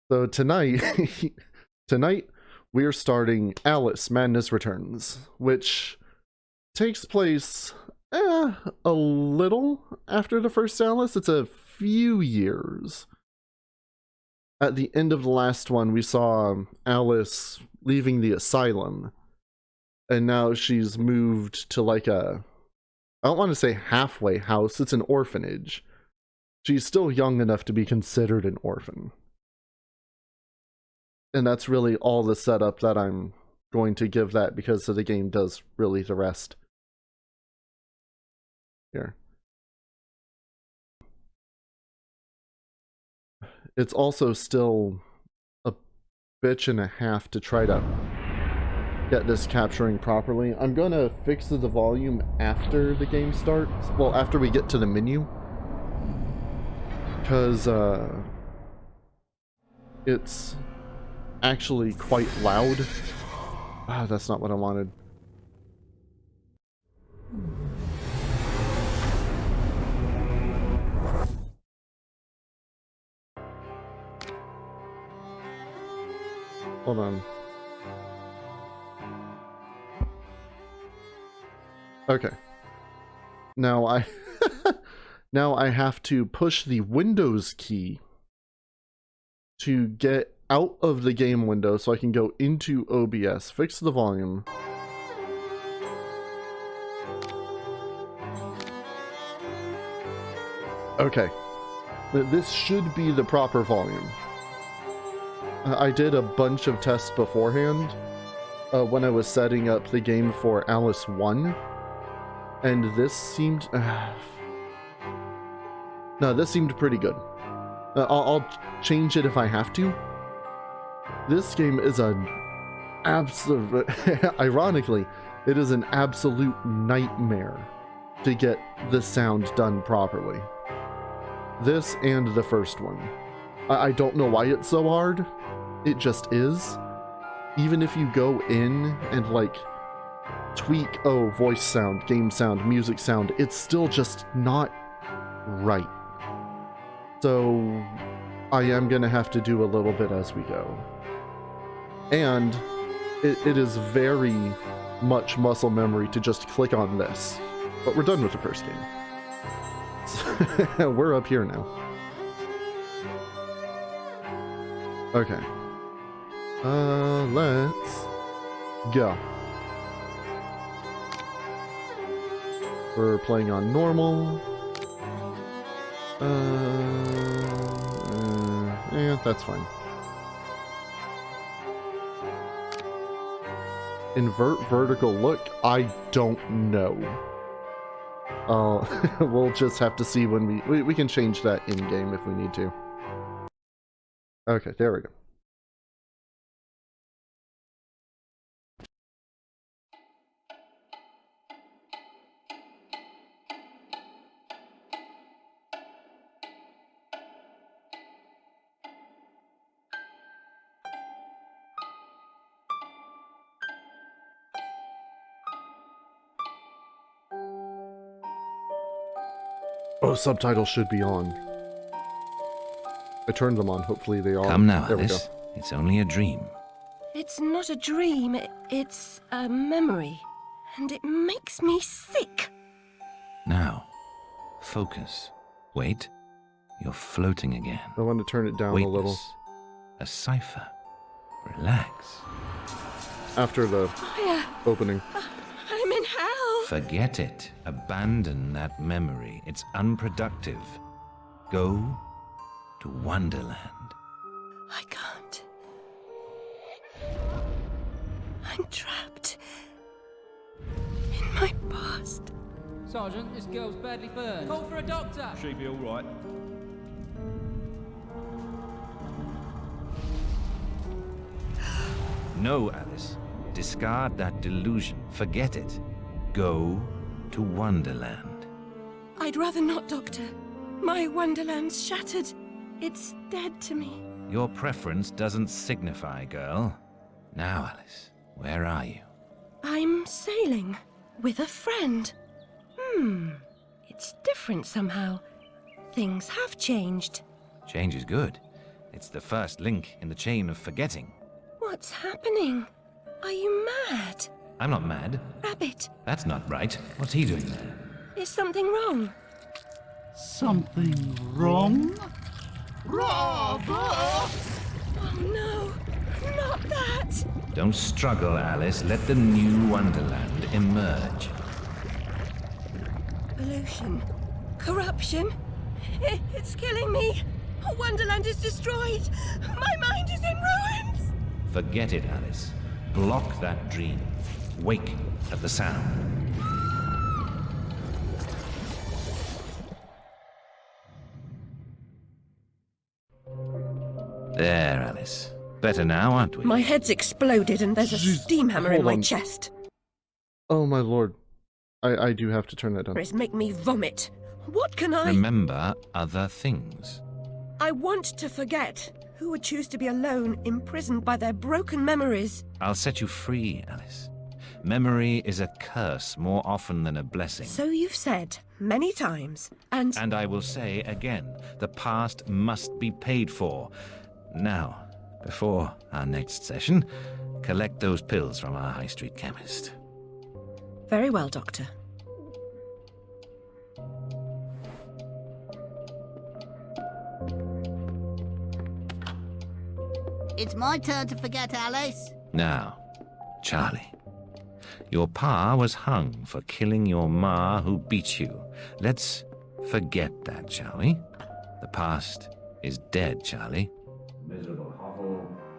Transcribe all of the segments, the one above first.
So tonight, tonight we are starting Alice Madness Returns, which takes place a little after the first Alice. It's a few years. At the end of the last one, we saw Alice leaving the asylum, and now she's moved to like a, I don't want to say halfway house, it's an orphanage. She's still young enough to be considered an orphan. And that's really all the setup that I'm going to give that, because the game does really the rest. Here. It's also still a bitch and a half to try to get this capturing properly. I'm gonna fix the volume after the game starts. Well, after we get to the menu. Because, it's actually quite loud. Ah, that's not what I wanted. Hold on. Okay. Now now I have to push the Windows key to get out of the game window so I can go into OBS, fix the volume. Okay. This should be the proper volume. I did a bunch of tests beforehand when I was setting up the game for Alice 1, and this seemed... no, this seemed pretty good. I'll change it if I have to. This game is an absolute... ironically, it is an absolute nightmare to get the sound done properly. This and the first one. I don't know why it's so hard. It just is. Even if you go in and like tweak, oh, voice sound, game sound, music sound, it's still just not right. So I am gonna have to do a little bit as we go. And it is very much muscle memory to just click on this. But we're done with the first game. We're up here now. Okay. Let's go. We're playing on normal. Yeah, that's fine. Invert vertical look? I don't know. We'll just have to see when we can change that in-game if we need to. Okay, there we go. Oh, subtitles should be on. I turned them on. Hopefully they are. Come now, there Alice. It's only a dream. It's not a dream. It's a memory. And it makes me sick. Now, focus. Wait. You're floating again. I want to turn it down a little. A cipher. Relax. After the opening. I'm in hell. Forget it. Abandon that memory. It's unproductive. Go to Wonderland. I can't. I'm trapped in my past. Sergeant, this girl's badly burned. Call for a doctor. She'll be all right. No, Alice. Discard that delusion. Forget it. Go to Wonderland. I'd rather not, Doctor. My Wonderland's shattered. It's dead to me. Your preference doesn't signify, girl. Now, Alice, where are you? I'm sailing with a friend. It's different somehow. Things have changed. Change is good. It's the first link in the chain of forgetting. What's happening? Are you mad? I'm not mad. Rabbit, That's not right. What's he doing there? is something wrong? Something wrong? Robert! Oh no, not that! Don't struggle, Alice. Let the new Wonderland emerge. Pollution. Corruption. It's killing me. Wonderland is destroyed. My mind is in ruins. Forget it, Alice. Block that dream. Wake at the sound. There, Alice. Better now, aren't we? My head's exploded and there's a Jeez, steam hammer in hold my on. chest. Oh my lord. I do have to turn that down. It's make me vomit. What can I... Remember other things. I want to forget. Who would choose to be alone, imprisoned by their broken memories? I'll set you free, Alice. Memory is a curse more often than a blessing. So you've said many times, and... And I will say again, the past must be paid for. Now, before our next session, collect those pills from our high street chemist. Very well, Doctor. It's my turn to forget, Alice. Now, Charlie, your pa was hung for killing your ma who beat you. Let's forget that, shall we? The past is dead, Charlie.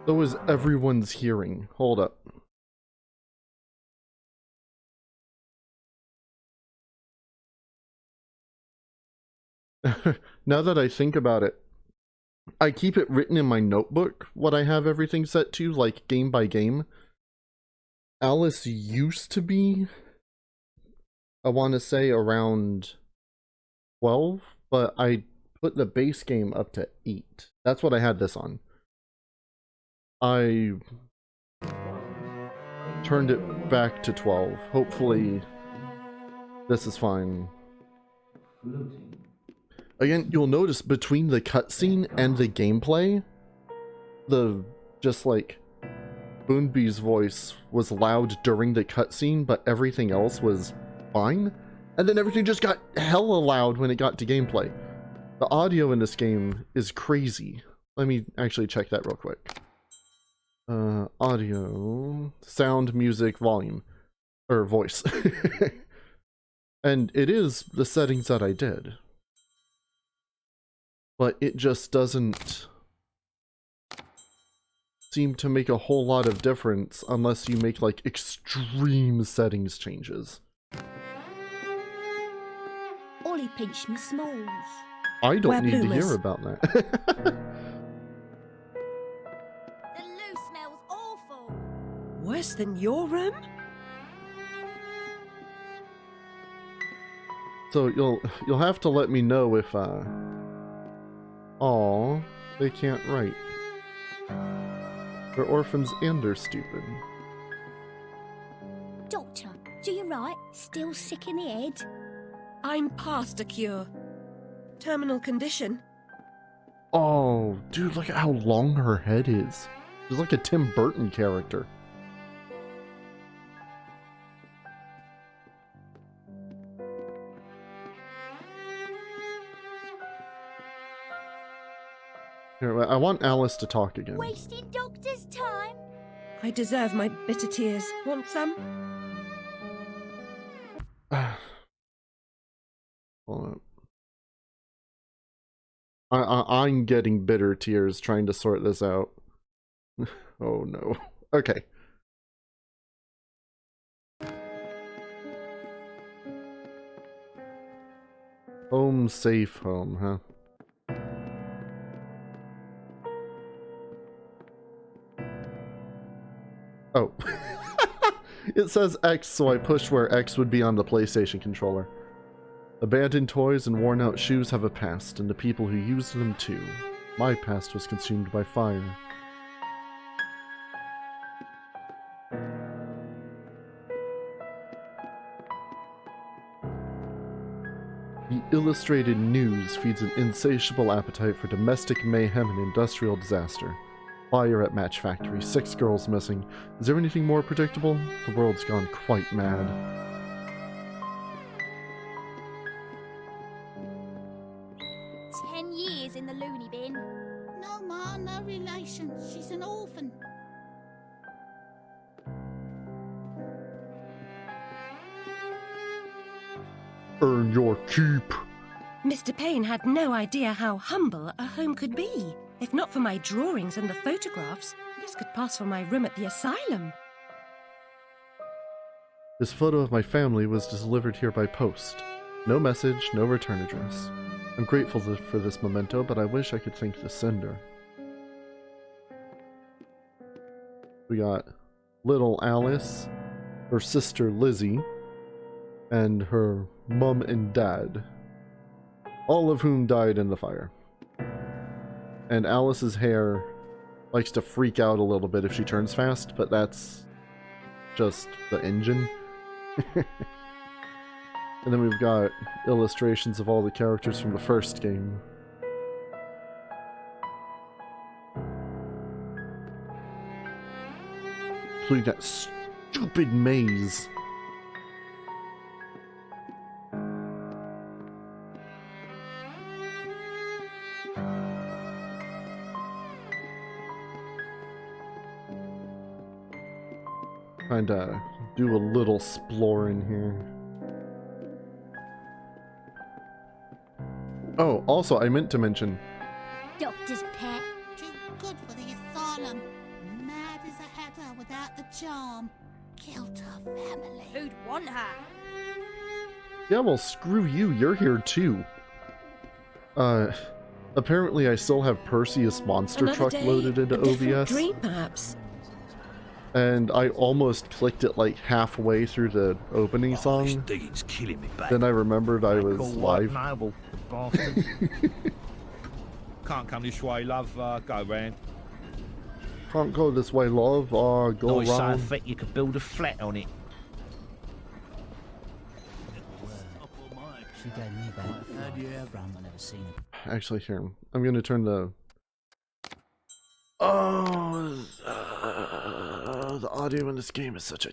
So is everyone's hearing. Hold up. Now that I think about it, I keep it written in my notebook what I have everything set to, like game by game. Alice used to be, I want to say, around 12, but I put the base game up to 8. That's what I had this on. I turned it back to 12. Hopefully this is fine. Again, you'll notice between the cutscene and the gameplay, just like Boonby's voice was loud during the cutscene, but everything else was fine. And then everything just got hella loud when it got to gameplay. The audio in this game is crazy. Let me actually check that real quick. Audio, sound, music, volume, or voice. And it is the settings that I did. But it just doesn't seem to make a whole lot of difference unless you make like extreme settings changes. Ollie pinched me smalls. I don't Wear need to Pumas. hear about that. The loo smells awful. Worse than your room? So you'll have to let me know if aw, they can't write. They're orphans and they're stupid. Doctor, do you right? Still sick in the head? I'm past a cure. Terminal condition. Oh, dude, look at how long her head is. She's like a Tim Burton character. Here, I want Alice to talk again. Wasting doctor's time? I deserve my bitter tears. Want some? Hold up. I'm getting bitter tears trying to sort this out. Oh no. Okay. Home safe home, huh? Oh. It says X, so I pushed where X would be on the PlayStation controller. Abandoned toys and worn out shoes have a past, and the people who used them too. My past was consumed by fire. The illustrated news feeds an insatiable appetite for domestic mayhem and industrial disaster. Fire at match factory, 6 girls missing. Is there anything more predictable? The world's gone quite mad. Years in the loony bin. No, Ma, no relation. She's an orphan. Earn your keep. Mr. Payne had no idea how humble a home could be. If not for my drawings and the photographs, this could pass for my room at the asylum. This photo of my family was delivered here by post. No message, no return address. I'm grateful for this memento, but I wish I could thank the sender. We got little Alice, her sister Lizzie, and her mum and dad, all of whom died in the fire. And Alice's hair likes to freak out a little bit if she turns fast, but that's just the engine. And then we've got illustrations of all the characters from the first game. Including that stupid maze. Kinda do a little exploring here. Oh, also, I meant to mention... Doctor's pet. Too good for the asylum. Mad as a hatter without the charm. Killed her family. Who'd want her? Yeah, well, screw you. You're here, too. Apparently I still have Perseus Monster Another Truck day, loaded into a different OBS. dream, perhaps. And I almost clicked it like halfway through the opening song. Digging's killing me, babe. Then I remembered I was live. Noble, bastard. Can't come this way, love. Go round. Can't go this way, love. Go Nice around. thick you could build a flat on it. She gave me back from I never seen it. Actually, here. I'm gonna turn the... Oh, the audio in this game is such a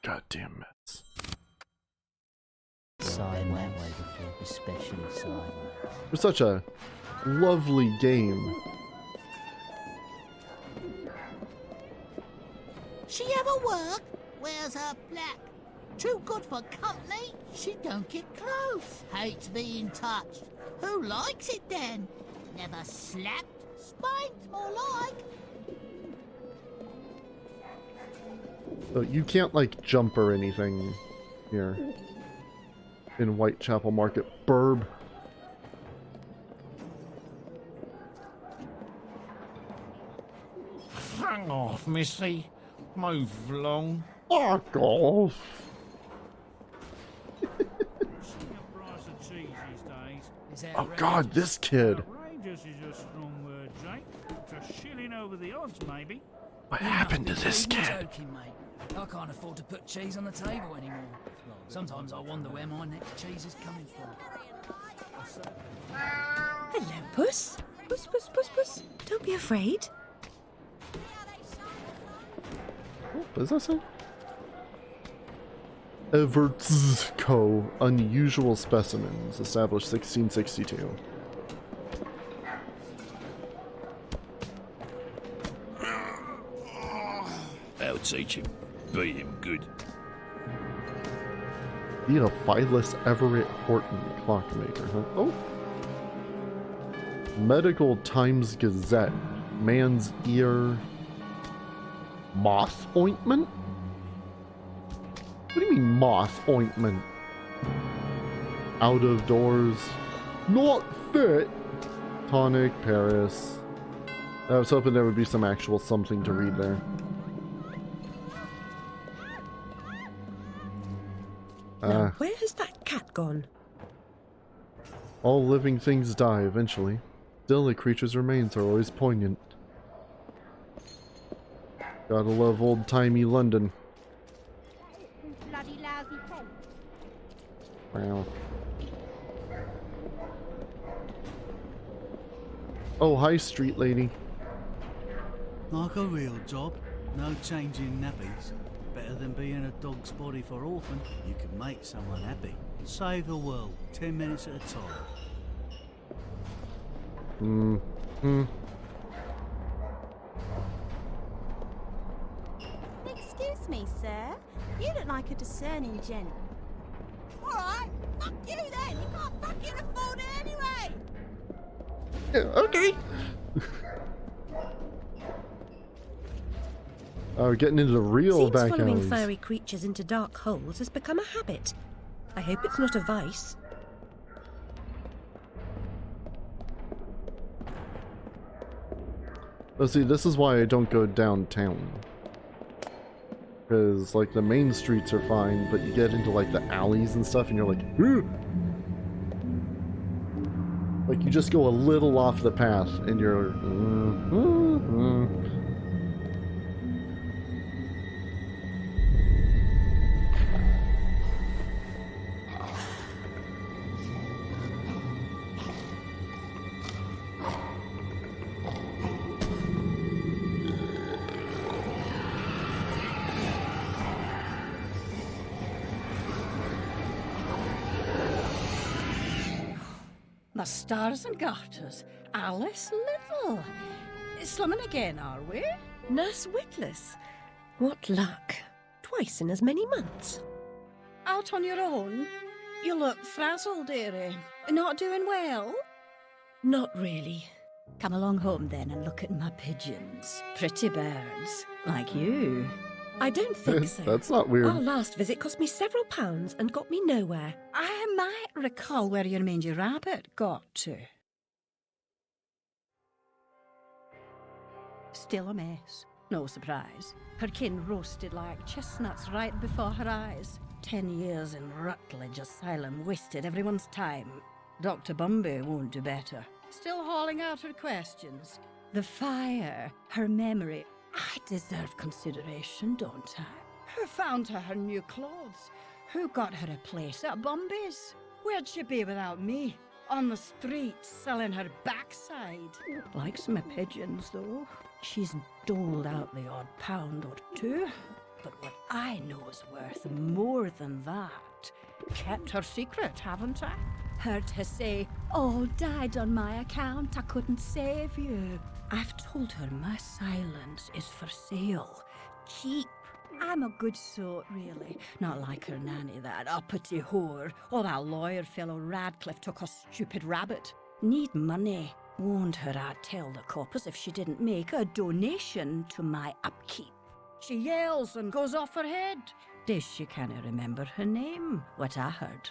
goddamn mess. Sign that way before, especially sign. It's such a lovely game. She ever work? Where's her plaque? Too good for company? She don't get close. Hates being touched. Who likes it then? Never slapped? Spanked more like. So you can't, like, jump or anything here. In Whitechapel Market. Burb. Hang off, missy. Move along. Fuck off. Oh god, this kid. Outrageous is a strong word, Jake. It's a shilling over the odds, maybe. What happened to this You're kid? joking, mate. I can't afford to put cheese on the table anymore. Sometimes I wonder where my next cheese is coming from. Hello, Puss. Puss, Puss, Puss, Puss. Don't be afraid. What does that say? Everts Co. Unusual Specimens. Established 1662. I'll teach him. Beat him good. Beat a Phyllis Everett Horton clockmaker, huh? Oh. Medical Times Gazette. Man's ear. Moth ointment? What do you mean moth ointment? Out of doors. Not fit. Tonic, Paris. I was hoping there would be some actual something to read there. Now, where has that cat gone? All living things die eventually. Still, a creature's remains are always poignant. Gotta love old-timey London. Bloody lousy pen. Wow. Oh, hi, street lady. Like a real job. No changing nappies. Better than being a dog's body for orphan. You can make someone happy. Save the world, 10 minutes at a time. Excuse me, sir. You look like a discerning gent. Alright, fuck you then. You can't fucking afford it anyway. Yeah, okay. Oh, getting into the real Seems back following alleys. furry creatures into dark holes has become a habit. I hope it's not a vice. Oh, see, this is why I don't go downtown. Because, like, the main streets are fine, but you get into, like, the alleys and stuff, and you're like, "Ooh!" Like, you just go a little off the path, and you're... My stars and garters, Alice Little. Slumming again, are we? Nurse Witless. What luck. Twice in as many months. Out on your own? You look frazzled, dearie. Not doing well? Not really. Come along home then and look at my pigeons. Pretty birds, like you. I don't think so. That's not weird. Our last visit cost me several pounds and got me nowhere. I might recall where your mangy rabbit got to. Still a mess. No surprise. Her kin roasted like chestnuts right before her eyes. 10 years in Rutledge Asylum wasted everyone's time. Dr. Bumby won't do better. Still hauling out her questions. The fire, her memory. I deserve consideration, don't I? Who found her new clothes? Who got her a place at Bumby's? Where'd she be without me? On the street, selling her backside. Likes my pigeons, though. She's doled out the odd pound or two. But what I know is worth more than that. Kept her secret, haven't I? Heard her say, all died on my account, I couldn't save you. I've told her my silence is for sale. Cheap. I'm a good sort, really. Not like her nanny, that uppity whore, or that lawyer fellow Radcliffe took a stupid rabbit. Need money. Warned her I'd tell the coppers if she didn't make a donation to my upkeep. She yells and goes off her head. Does she can't remember her name, what I heard.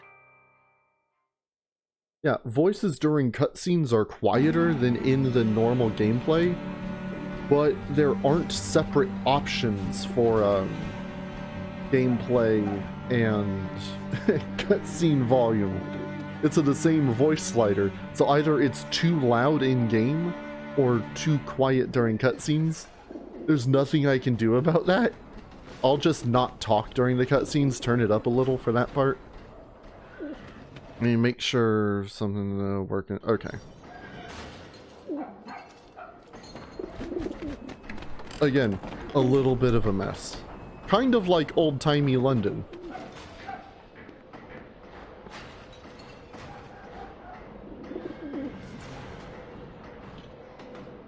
Yeah, voices during cutscenes are quieter than in the normal gameplay, but there aren't separate options for gameplay and cutscene volume. It's the same voice slider, so either it's too loud in-game or too quiet during cutscenes. There's nothing I can do about that. I'll just not talk during the cutscenes, turn it up a little for that part. I mean, make sure something working. Okay. Again, a little bit of a mess. Kind of like old-timey London.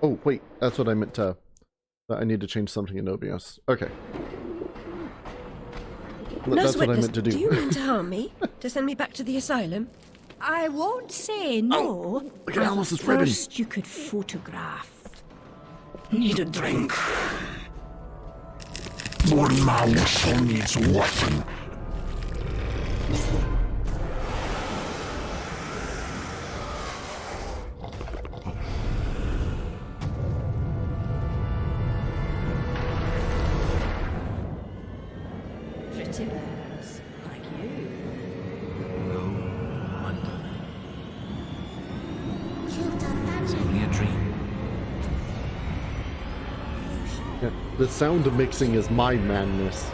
Oh, wait, that's what I meant to... I need to change something in OBS. Okay. That's what I meant to do. Do you mean to harm me? To send me back to the asylum? I won't say no. Oh, look at Alice's ribbon. First you could photograph. Need a drink. One man needs water. Pretty birds, like you. It's only a dream. Yeah, the sound mixing is my madness.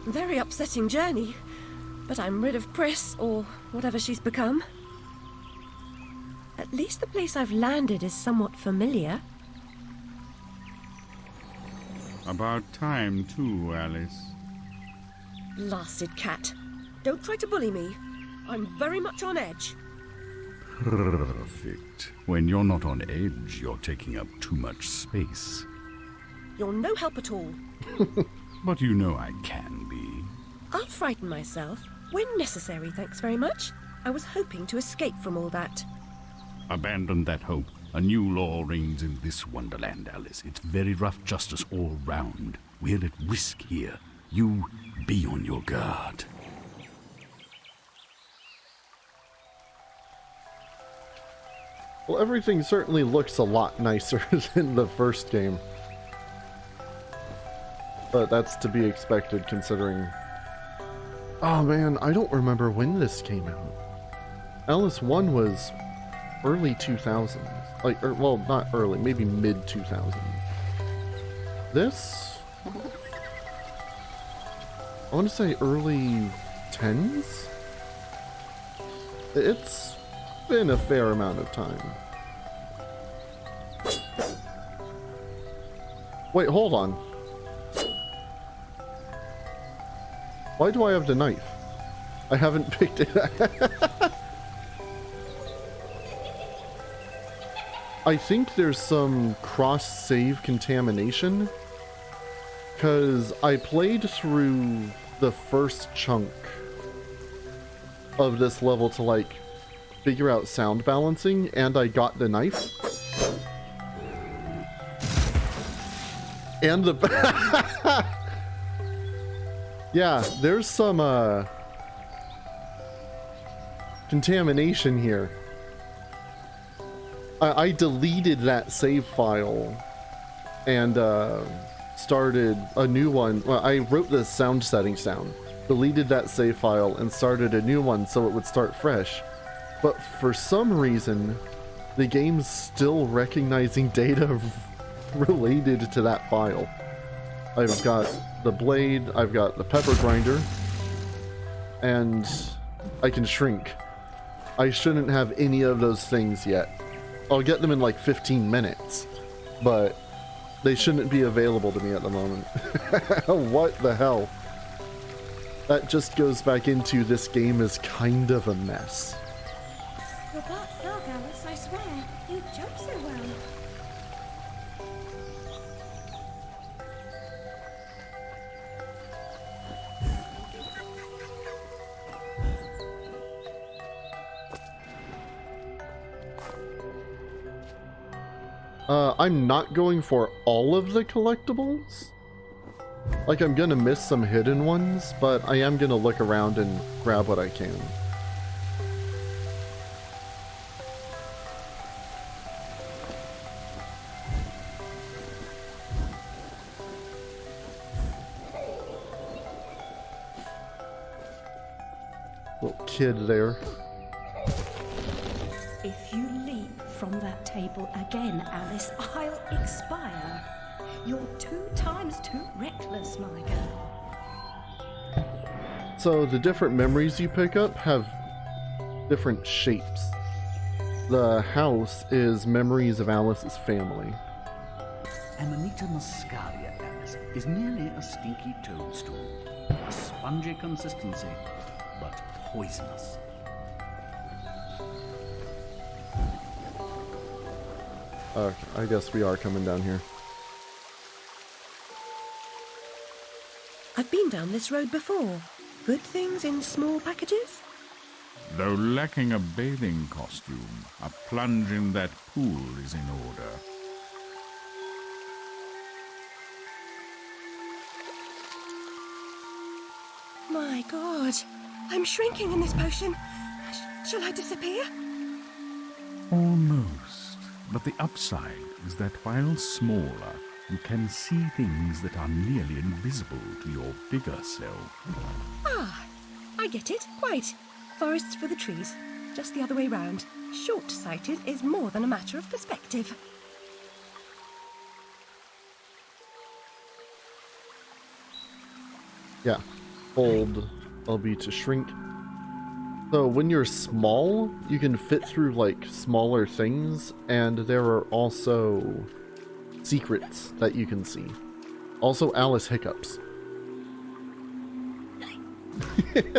Very upsetting journey. But I'm rid of Priss, or whatever she's become. At least the place I've landed is somewhat familiar. About time, too, Alice. Blasted cat. Don't try to bully me. I'm very much on edge. Perfect. When you're not on edge, you're taking up too much space. You're no help at all. But you know I can be. I'll frighten myself. When necessary, thanks very much. I was hoping to escape from all that. Abandon that hope. A new law reigns in this wonderland, Alice. It's very rough justice all round. We're at risk here. You be on your guard. Well, everything certainly looks a lot nicer than the first game. But that's to be expected considering... Oh man, I don't remember when this came out. Alice 1 was early 2000s. Like, well, not early, maybe mid-2000s. This? I want to say early 10s? It's been a fair amount of time. Wait, hold on. Why do I have the knife? I haven't picked it up. I think there's some cross-save contamination, because I played through the first chunk of this level to, like, figure out sound balancing, and I got the knife. And the... Yeah, there's some, contamination here. I deleted that save file and started a new one. Well, I wrote the sound settings down, deleted that save file, and started a new one so it would start fresh. But for some reason, the game's still recognizing data related to that file. I've got the blade, I've got the pepper grinder, and I can shrink. I shouldn't have any of those things yet. I'll get them in like 15 minutes, but they shouldn't be available to me at the moment. What the hell? That just goes back into this game is kind of a mess. Your butt fell, Alice, I swear. You jump so well. I'm not going for all of the collectibles. Like, I'm gonna miss some hidden ones, but I am gonna look around and grab what I can. Little kid there. If you leap from that table again, Alice, I'll expire. You're 2 times too reckless, my girl. So the different memories you pick up have different shapes. The house is memories of Alice's family. Amanita muscaria, Alice, is merely a stinky toadstool. A spongy consistency, but poisonous. I guess we are coming down here. I've been down this road before. Good things in small packages? Though lacking a bathing costume, a plunge in that pool is in order. My God, I'm shrinking in this potion. Shall I disappear? Almost. But the upside is that while smaller, you can see things that are nearly invisible to your bigger self. Ah, I get it, quite. Forests for the trees, just the other way round. Short-sighted is more than a matter of perspective. Yeah. Hold LB to shrink. So when you're small, you can fit through like smaller things, and there are also secrets that you can see. Also Alice hiccups.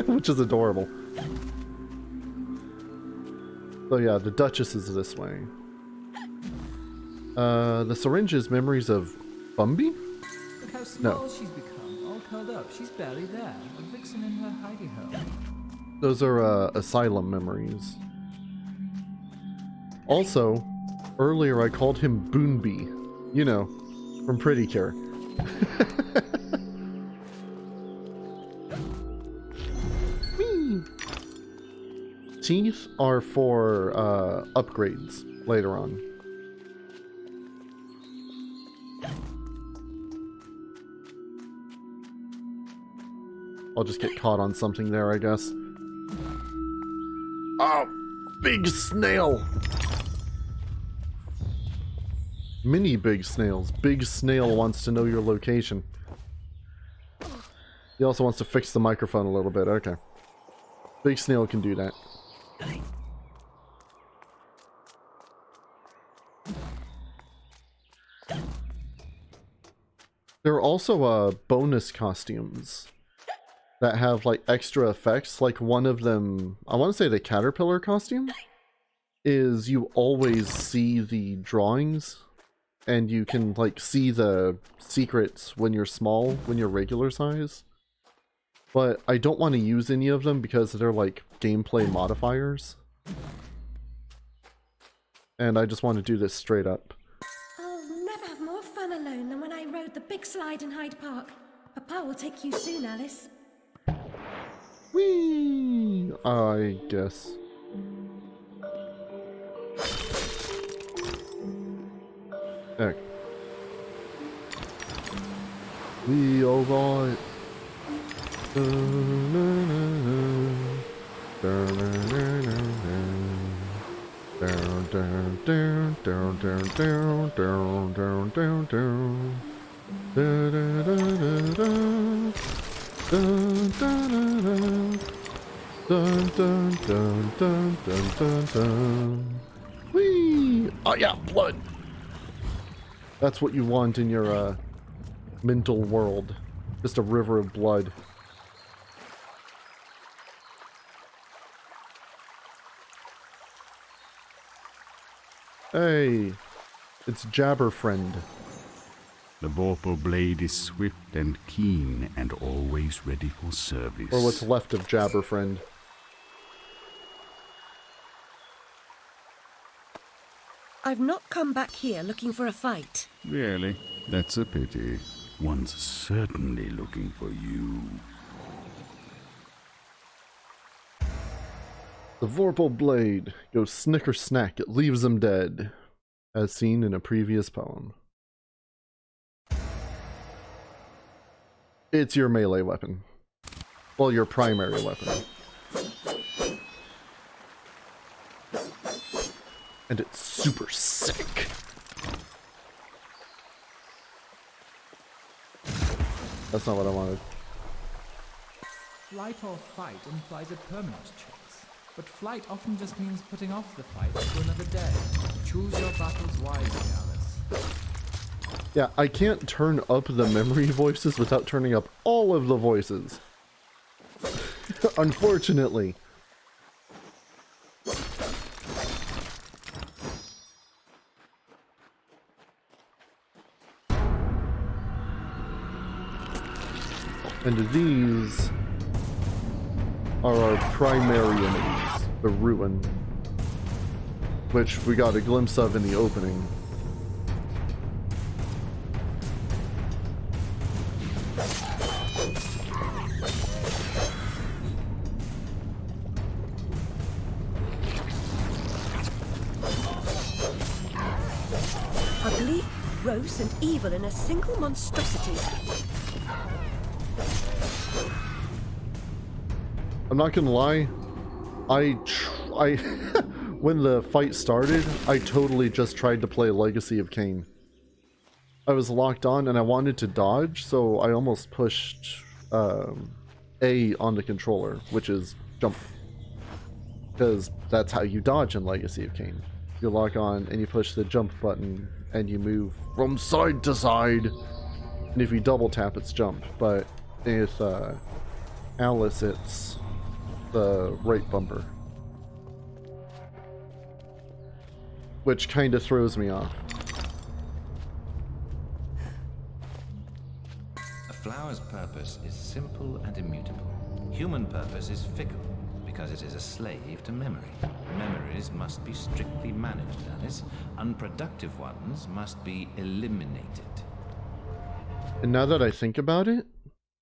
Which is adorable. So yeah, the Duchess is this way. The syringe is memories of Bumby? Look how small she's become, all curled up. She's barely there. A vixen in her hidey hole. Those are asylum memories. Also, earlier I called him Boonby. You know, from Pretty Cure. Teeth are for upgrades later on. I'll just get caught on something there, I guess. Oh, big snail! Mini big snails. Big snail wants to know your location. He also wants to fix the microphone a little bit. Okay. Big snail can do that. There are also bonus costumes that have like extra effects. Like one of them, I want to say the caterpillar costume, is you always see the drawings and you can like see the secrets when you're small, when you're regular size. But I don't want to use any of them because they're like gameplay modifiers. And I just want to do this straight up. I'll never have more fun alone than when I rode the big slide in Hyde Park. Papa will take you soon, Alice. Whee! I guess. Okay. We alright. Whee! Oh yeah, blood! That's what you want in your mental world. Just a river of blood. Hey, it's Jabberfriend. The vorpal blade is swift and keen and always ready for service. Or what's left of Jabberfriend. I've not come back here looking for a fight. Really? That's a pity. One's certainly looking for you. The vorpal blade goes snicker snack, it leaves them dead, as seen in a previous poem. It's your melee weapon. Well, your primary weapon. And it's super sick. That's not what I wanted. Flight or fight implies a permanent choice, but flight often just means putting off the fight to another day. Choose your battles wisely, Alice. Yeah, I can't turn up the memory voices without turning up all of the voices. Unfortunately. And these are our primary enemies, the Ruin, which we got a glimpse of in the opening. Ugly, gross, and evil in a single monstrosity. I'm not gonna lie, when the fight started, I totally just tried to play Legacy of Kain. I was locked on and I wanted to dodge, so I almost pushed A A on the controller, which is jump. Because that's how you dodge in Legacy of Kain. You lock on and you push the jump button and you move from side to side. And if you double tap, it's jump. But with Alice, it's the right bumper. Which kind of throws me off. A flower's purpose is simple and immutable. Human purpose is fickle, because it is a slave to memory. Memories must be strictly managed, Alice. Unproductive ones must be eliminated. And now that I think about it,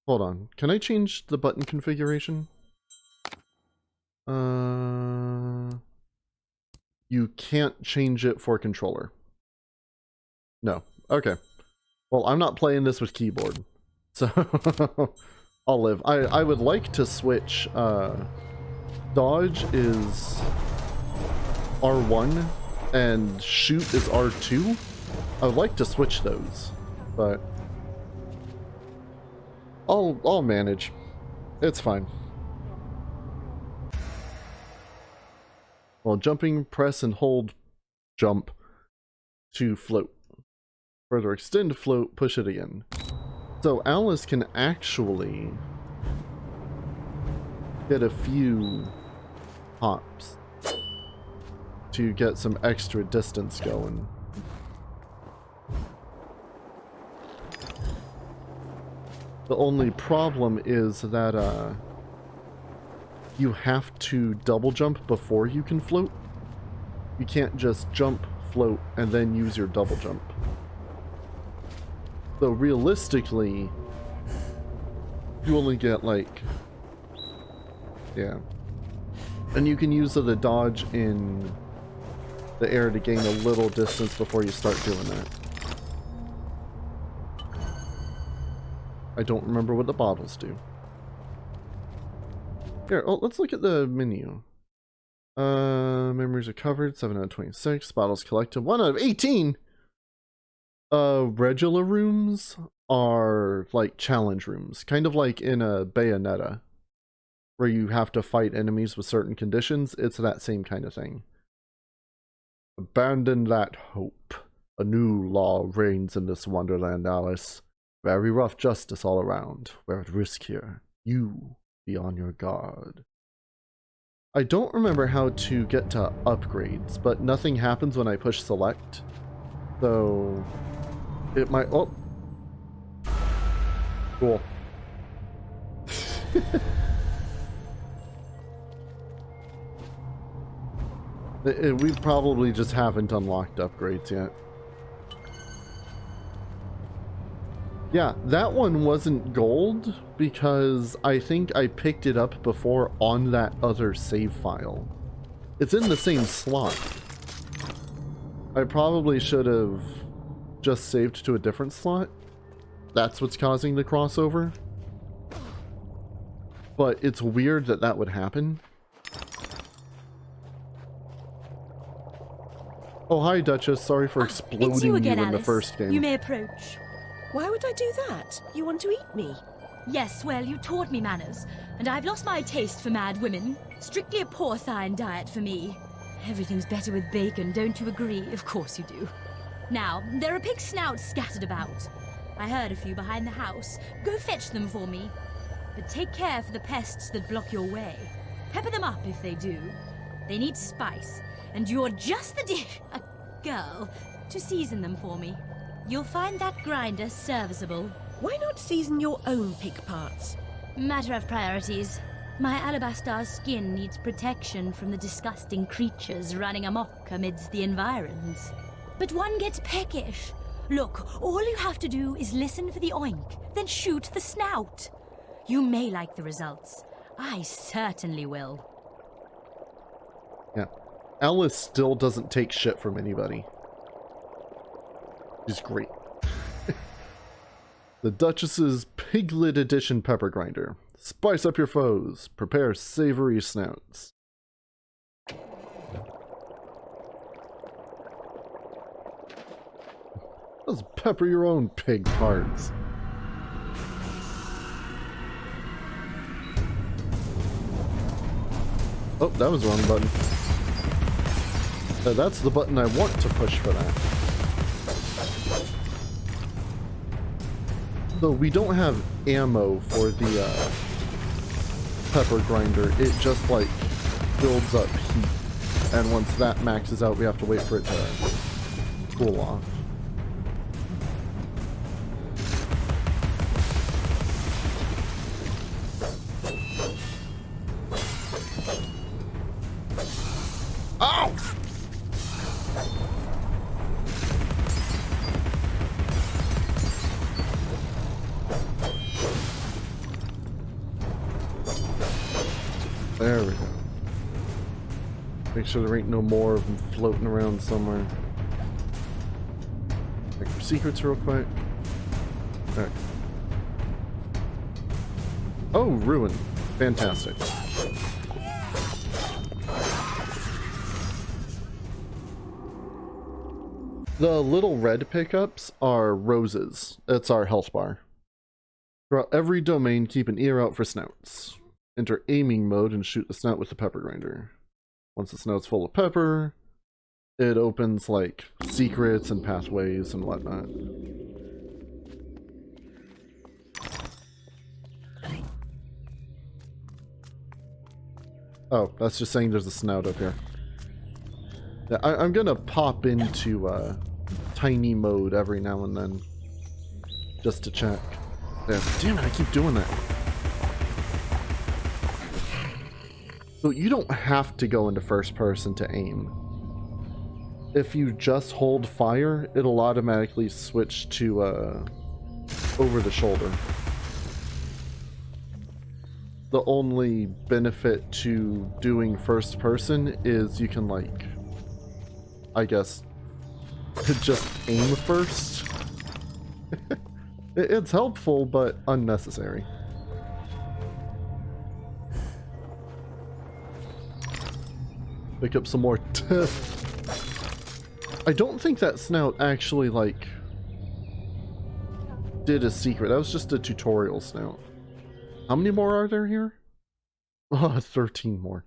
hold on. Can I change the button configuration? You can't change it for controller. No. Okay. Well, I'm not playing this with keyboard, so I'll live. I would like to switch. Dodge is R1 and shoot is R2. I would like to switch those, but I'll manage. It's fine. While jumping, press and hold jump to float. Further extend float, push it again. So Alice can actually get a few hops to get some extra distance going. The only problem is that you have to double jump before you can float. You can't just jump, float, and then use your double jump. So realistically, you only get like, yeah. And you can use the dodge in the air to gain a little distance before you start doing that. I don't remember what the bottles do. Here, oh, let's look at the menu. Memories are covered, 7 out of 26. Bottles collected, 1 out of 18! Regular rooms are like challenge rooms. Kind of like in a Bayonetta, where you have to fight enemies with certain conditions. It's that same kind of thing. Abandon that hope. A new law reigns in this wonderland, Alice. Very rough justice all around. We're at risk here. You be on your guard. I don't remember how to get to upgrades, but nothing happens when I push select. So it might... Oh! Cool. We probably just haven't unlocked upgrades yet. Yeah, that one wasn't gold because I think I picked it up before on that other save file. It's in the same slot. I probably should have just saved to a different slot. That's what's causing the crossover. But it's weird that that would happen. Oh, hi, Duchess. Sorry for exploding again, you in the Alice. first game. You may approach. Why would I do that? You want to eat me? Yes, well, you taught me manners, and I've lost my taste for mad women. Strictly a porcine diet for me. Everything's better with bacon, don't you agree? Of course you do. Now, there are pig snouts scattered about. I heard a few behind the house. Go fetch them for me. But take care for the pests that block your way. Pepper them up if they do. They need spice, and you're just the girl to season them for me. You'll find that grinder serviceable. Why not season your own pig parts? Matter of priorities. My alabaster skin needs protection from the disgusting creatures running amok amidst the environs. But one gets peckish. Look, all you have to do is listen for the oink, then shoot the snout. You may like the results. I certainly will. Yeah. Alice still doesn't take shit from anybody. She's great. The Duchess's Piglet Edition Pepper Grinder. Spice up your foes. Prepare savory snouts. Let's pepper your own pig parts. Oh, that was the wrong button. That's the button I want to push for that. Though we don't have ammo for the pepper grinder. It just like builds up heat. And once that maxes out, we have to wait for it to cool off. Ow! There we go. Make sure there ain't no more of them floating around somewhere. Check for secrets real quick. Alright. Oh, ruin. Fantastic. The little red pickups are roses. It's our health bar. Throughout every domain, keep an ear out for snouts. Enter aiming mode and shoot the snout with the pepper grinder. Once the snout's full of pepper, it opens like secrets and pathways and whatnot. Oh, that's just saying there's a snout up here. Yeah, I'm gonna pop into tiny mode every now and then just to check. Yeah, damn it, I keep doing that. So you don't have to go into first person to aim. If you just hold fire, it'll automatically switch to over the shoulder. The only benefit to doing first person is you can, like, I guess, just aim first. It's helpful, but unnecessary. Pick up some more tiff. I don't think that snout actually, like, did a secret. That was just a tutorial snout. How many more are there here? Oh, 13 more.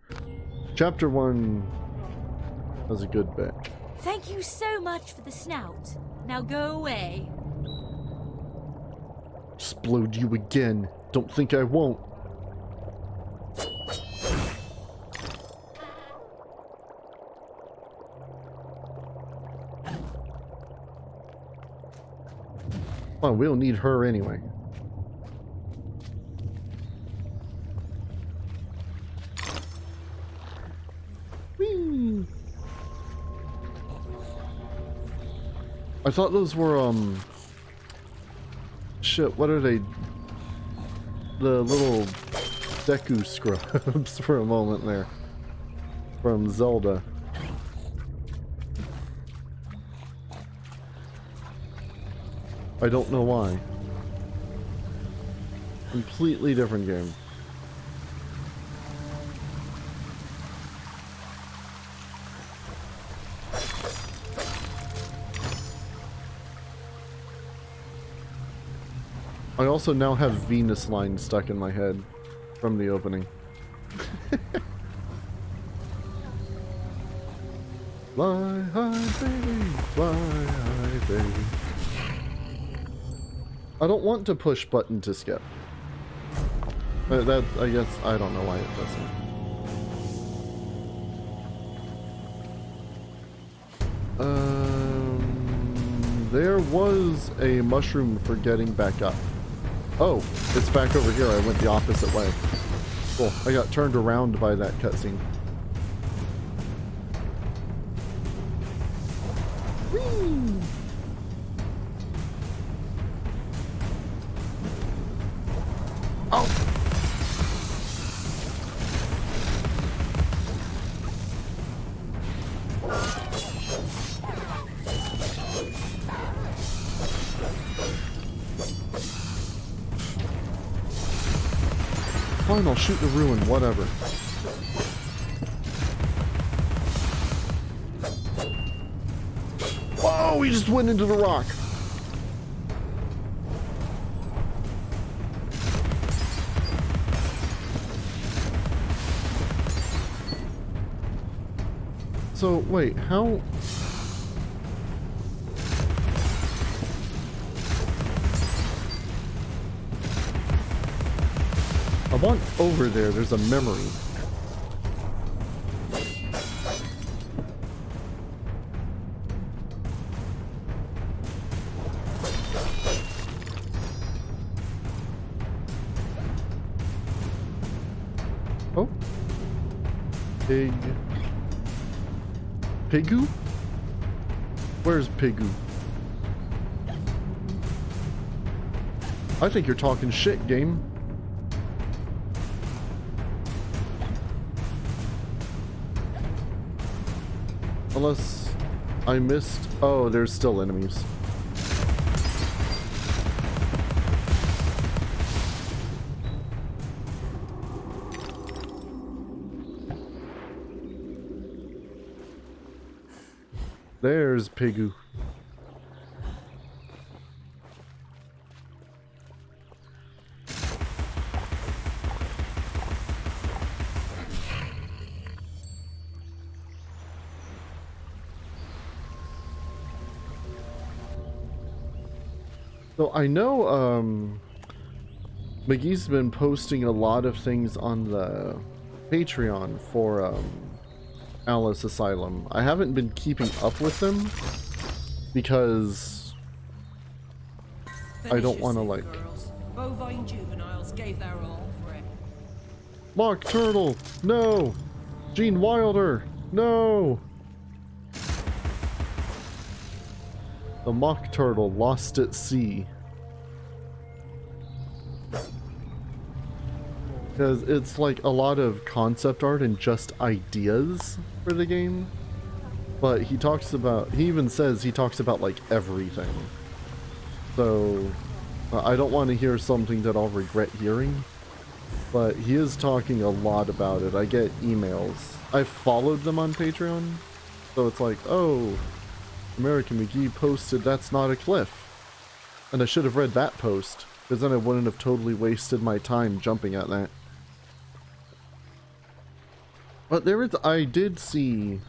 Chapter 1 was a good bit. Thank you so much for the snout. Now go away. Explode you again. Don't think I won't. Well, we'll need her anyway. Whee! I thought those were, shit, what are they? The little Deku scrubs for a moment there. From Zelda. I don't know why. Completely different game. I also now have Venus line stuck in my head from the opening. Fly high, baby, fly high, baby. I don't want to push button to skip. That, I guess, I don't know why it doesn't. There was a mushroom for getting back up. Oh, it's back over here. I went the opposite way. Cool. I got turned around by that cutscene. Whee! Oh! Fine, I'll shoot the ruin, whatever. Whoa, he just went into the rock. So, wait, how... I want over there, there's a memory. Oh. Pig. Pigu? Where's Pigu? I think you're talking shit, game. Unless I missed... Oh, there's still enemies. There's Pigu. So I know McGee's been posting a lot of things on the Patreon for Alice Asylum. I haven't been keeping up with them because I don't want to like... Bovine juveniles gave their all for it. Mock Turtle! No! Gene Wilder! No! The Mock Turtle lost at sea. Because it's like a lot of concept art and just ideas for the game. But he talks about, he even says he talks about like everything. So I don't want to hear something that I'll regret hearing. But he is talking a lot about it. I get emails. I've followed them on Patreon. So it's like, oh, American McGee posted that's not a cliff. And I should have read that post. Because then I wouldn't have totally wasted my time jumping at that. But there is, I did see,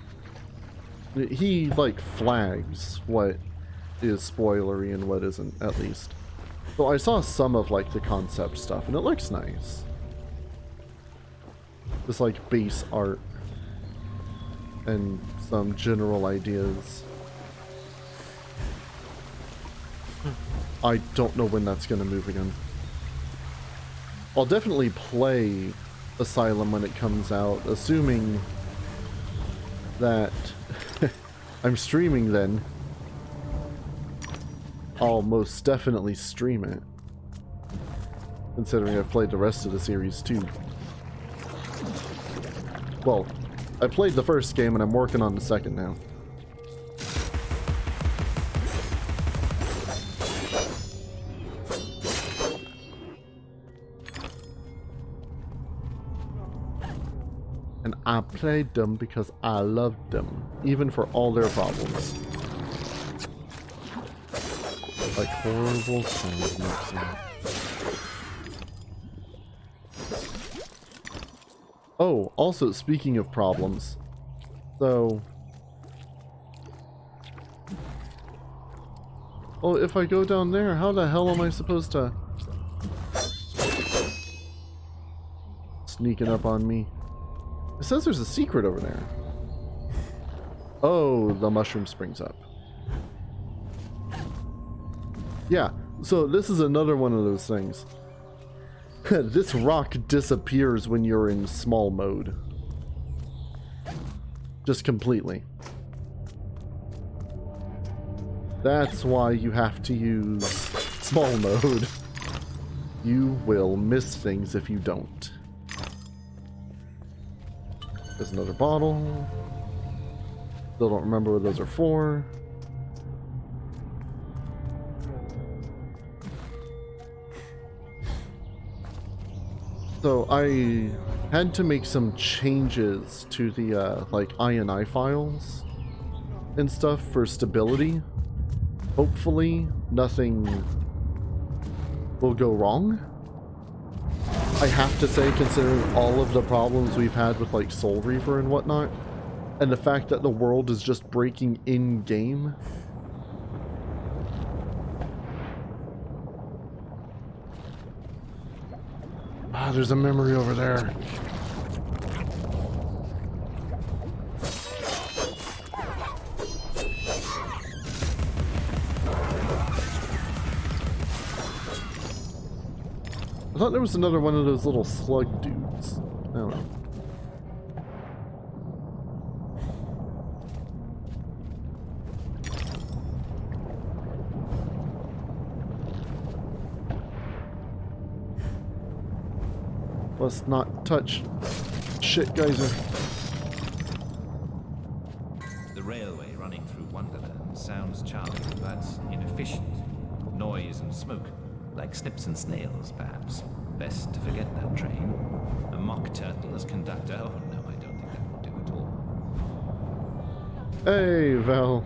he like flags what is spoilery and what isn't, at least. So I saw some of like the concept stuff and it looks nice. Just like base art and some general ideas. I don't know when that's gonna move again. I'll definitely play Asylum when it comes out, assuming that I'm streaming then. I'll most definitely stream it, considering I've played the rest of the series too. Well, I played the first game and I'm working on the second now. And I played them because I loved them, even for all their problems. Like horrible sound mixing. Oh, also speaking of problems, so... Oh, if I go down there, how the hell am I supposed to... Sneaking up on me. It says there's a secret over there. Oh, the mushroom springs up. Yeah, so this is another one of those things. This rock disappears when you're in small mode. Just completely. That's why you have to use small mode. You will miss things if you don't. There's another bottle. Still don't remember what those are for. So I had to make some changes to the like INI files and stuff for stability. Hopefully nothing will go wrong. I have to say, considering all of the problems we've had with like Soul Reaver and whatnot, And the fact that the world is just breaking in-game. Ah, there's a memory over there. I thought there was another one of those little slug dudes. I don't know. Let's not touch shit, geyser. The railway running through Wonderland sounds charming, but inefficient. Noise and smoke, like snips and snails, perhaps. Best to forget that train. A mock turtle as conductor? Oh no, I don't think that will do at all. Hey, Val.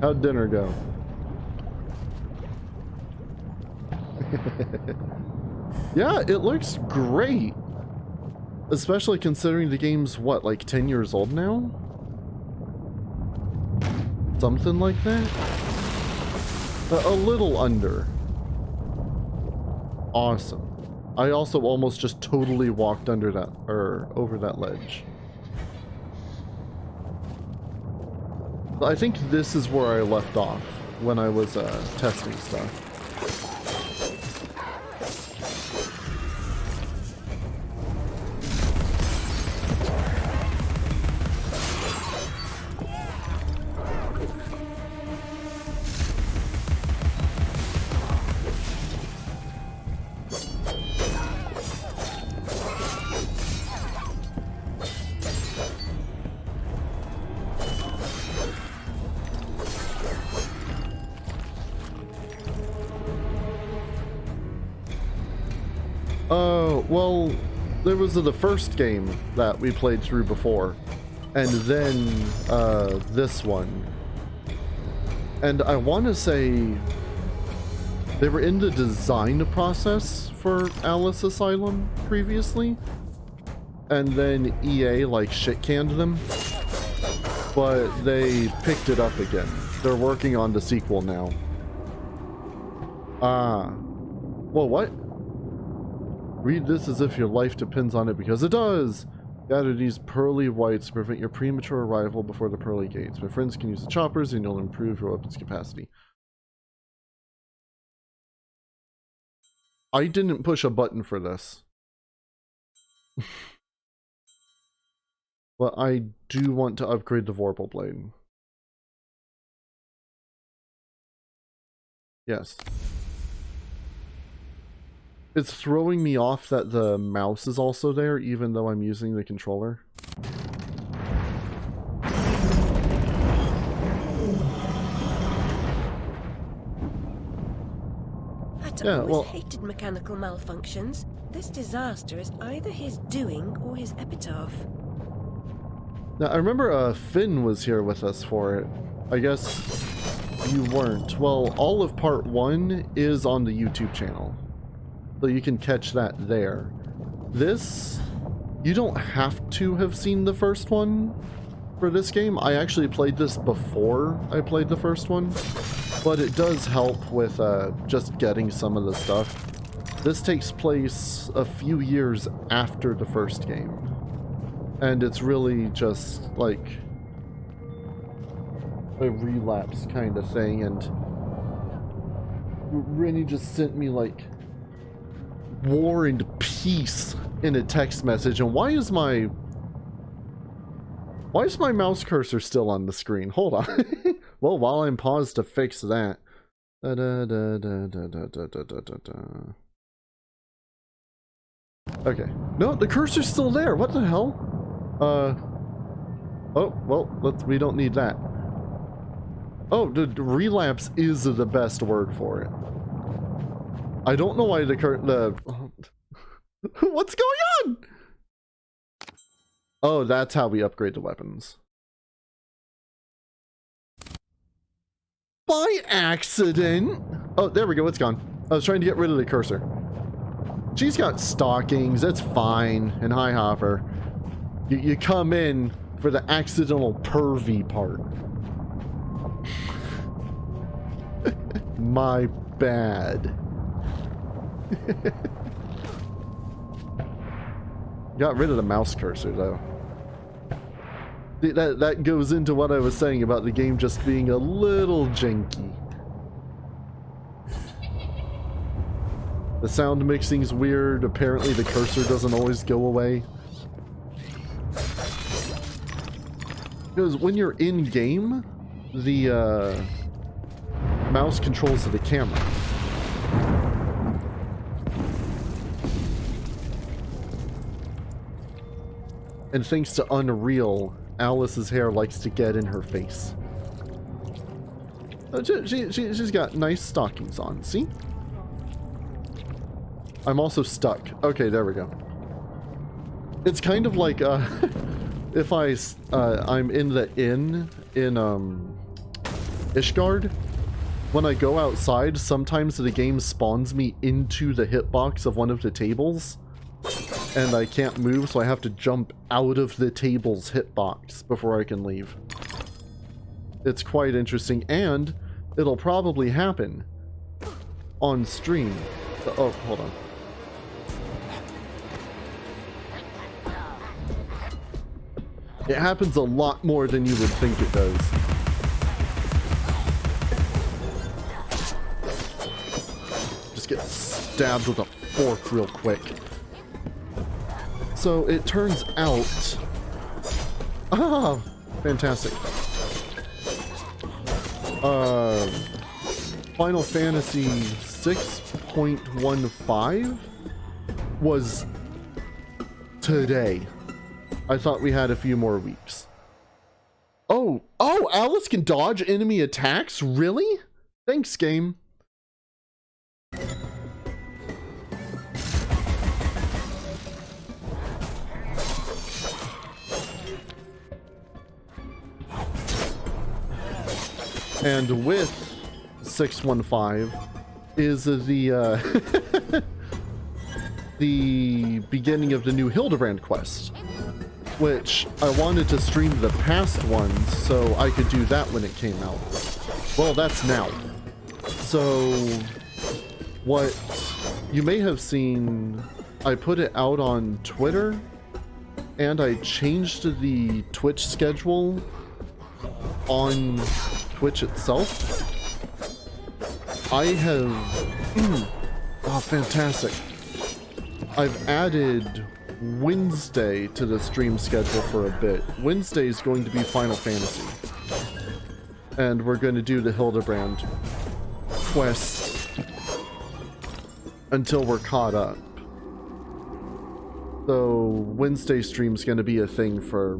How'd dinner go? Yeah, it looks great. Especially considering the game's, what, like 10 years old now? Something like that? A little under. Awesome. I also almost just totally walked under that, or over that ledge. I think this is where I left off when I was testing stuff. Well, there was the first game that we played through before, and then this one. And I want to say they were in the design process for Alice Asylum previously, and then EA like shit-canned them, but they picked it up again. They're working on the sequel now. Well, what? Read this as if your life depends on it, because it does! Gather these pearly whites to prevent your premature arrival before the pearly gates. My friends can use the choppers and you'll improve your weapons capacity. I didn't push a button for this. But I do want to upgrade the Vorpal Blade. Yes. It's throwing me off that the mouse is also there, even though I'm using the controller. I'd always hated mechanical malfunctions. This disaster is either his doing or his epitaph. Now, I remember Finn was here with us for it. I guess you weren't. Well, all of part 1 is on the YouTube channel, so you can catch that there. This, you don't have to have seen the first one for this game. I actually played this before I played the first one, but it does help with just getting some of the stuff. This takes place a few years after the first game, and it's really just like a relapse kind of thing. And Rennie just sent me like war and peace in a text message. And why is my mouse cursor still on the screen? Hold on. Well, while I'm paused to fix that. Okay. No, the cursor's still there. What the hell? Oh, well, we don't need that. Oh, the relapse is the best word for it. I don't know why what's going on? Oh, that's how we upgrade the weapons. By accident. Oh, there we go. It's gone. I was trying to get rid of the cursor. She's got stockings, that's fine. And hi, Hopper. You come in for the accidental pervy part. My bad. Got rid of the mouse cursor, though. That goes into what I was saying about the game just being a little janky. The sound mixing's weird. Apparently the cursor doesn't always go away. Because when you're in-game, the mouse controls the camera. And thanks to Unreal, Alice's hair likes to get in her face. She's got nice stockings on, see? I'm also stuck. Okay, there we go. It's kind of like, if I'm in the inn in, Ishgard. When I go outside, sometimes the game spawns me into the hitbox of one of the tables. And I can't move, so I have to jump out of the table's hitbox before I can leave. It's quite interesting, and it'll probably happen on stream. Oh, hold on. It happens a lot more than you would think it does. Just get stabbed with a fork real quick. So it turns out... Ah! Fantastic. Final Fantasy 6.15 was today. I thought we had a few more weeks. Oh, Alice can dodge enemy attacks? Really? Thanks, game. And with 615 is the the beginning of the new Hildebrand quest, which I wanted to stream the past ones so I could do that when it came out. Well, that's now. So what you may have seen, I put it out on Twitter and I changed the Twitch schedule on Twitch itself. I have oh, fantastic. I've added Wednesday to the stream schedule for a bit. Wednesday is going to be Final Fantasy. And we're going to do the Hildebrand quest until we're caught up. So Wednesday stream's going to be a thing for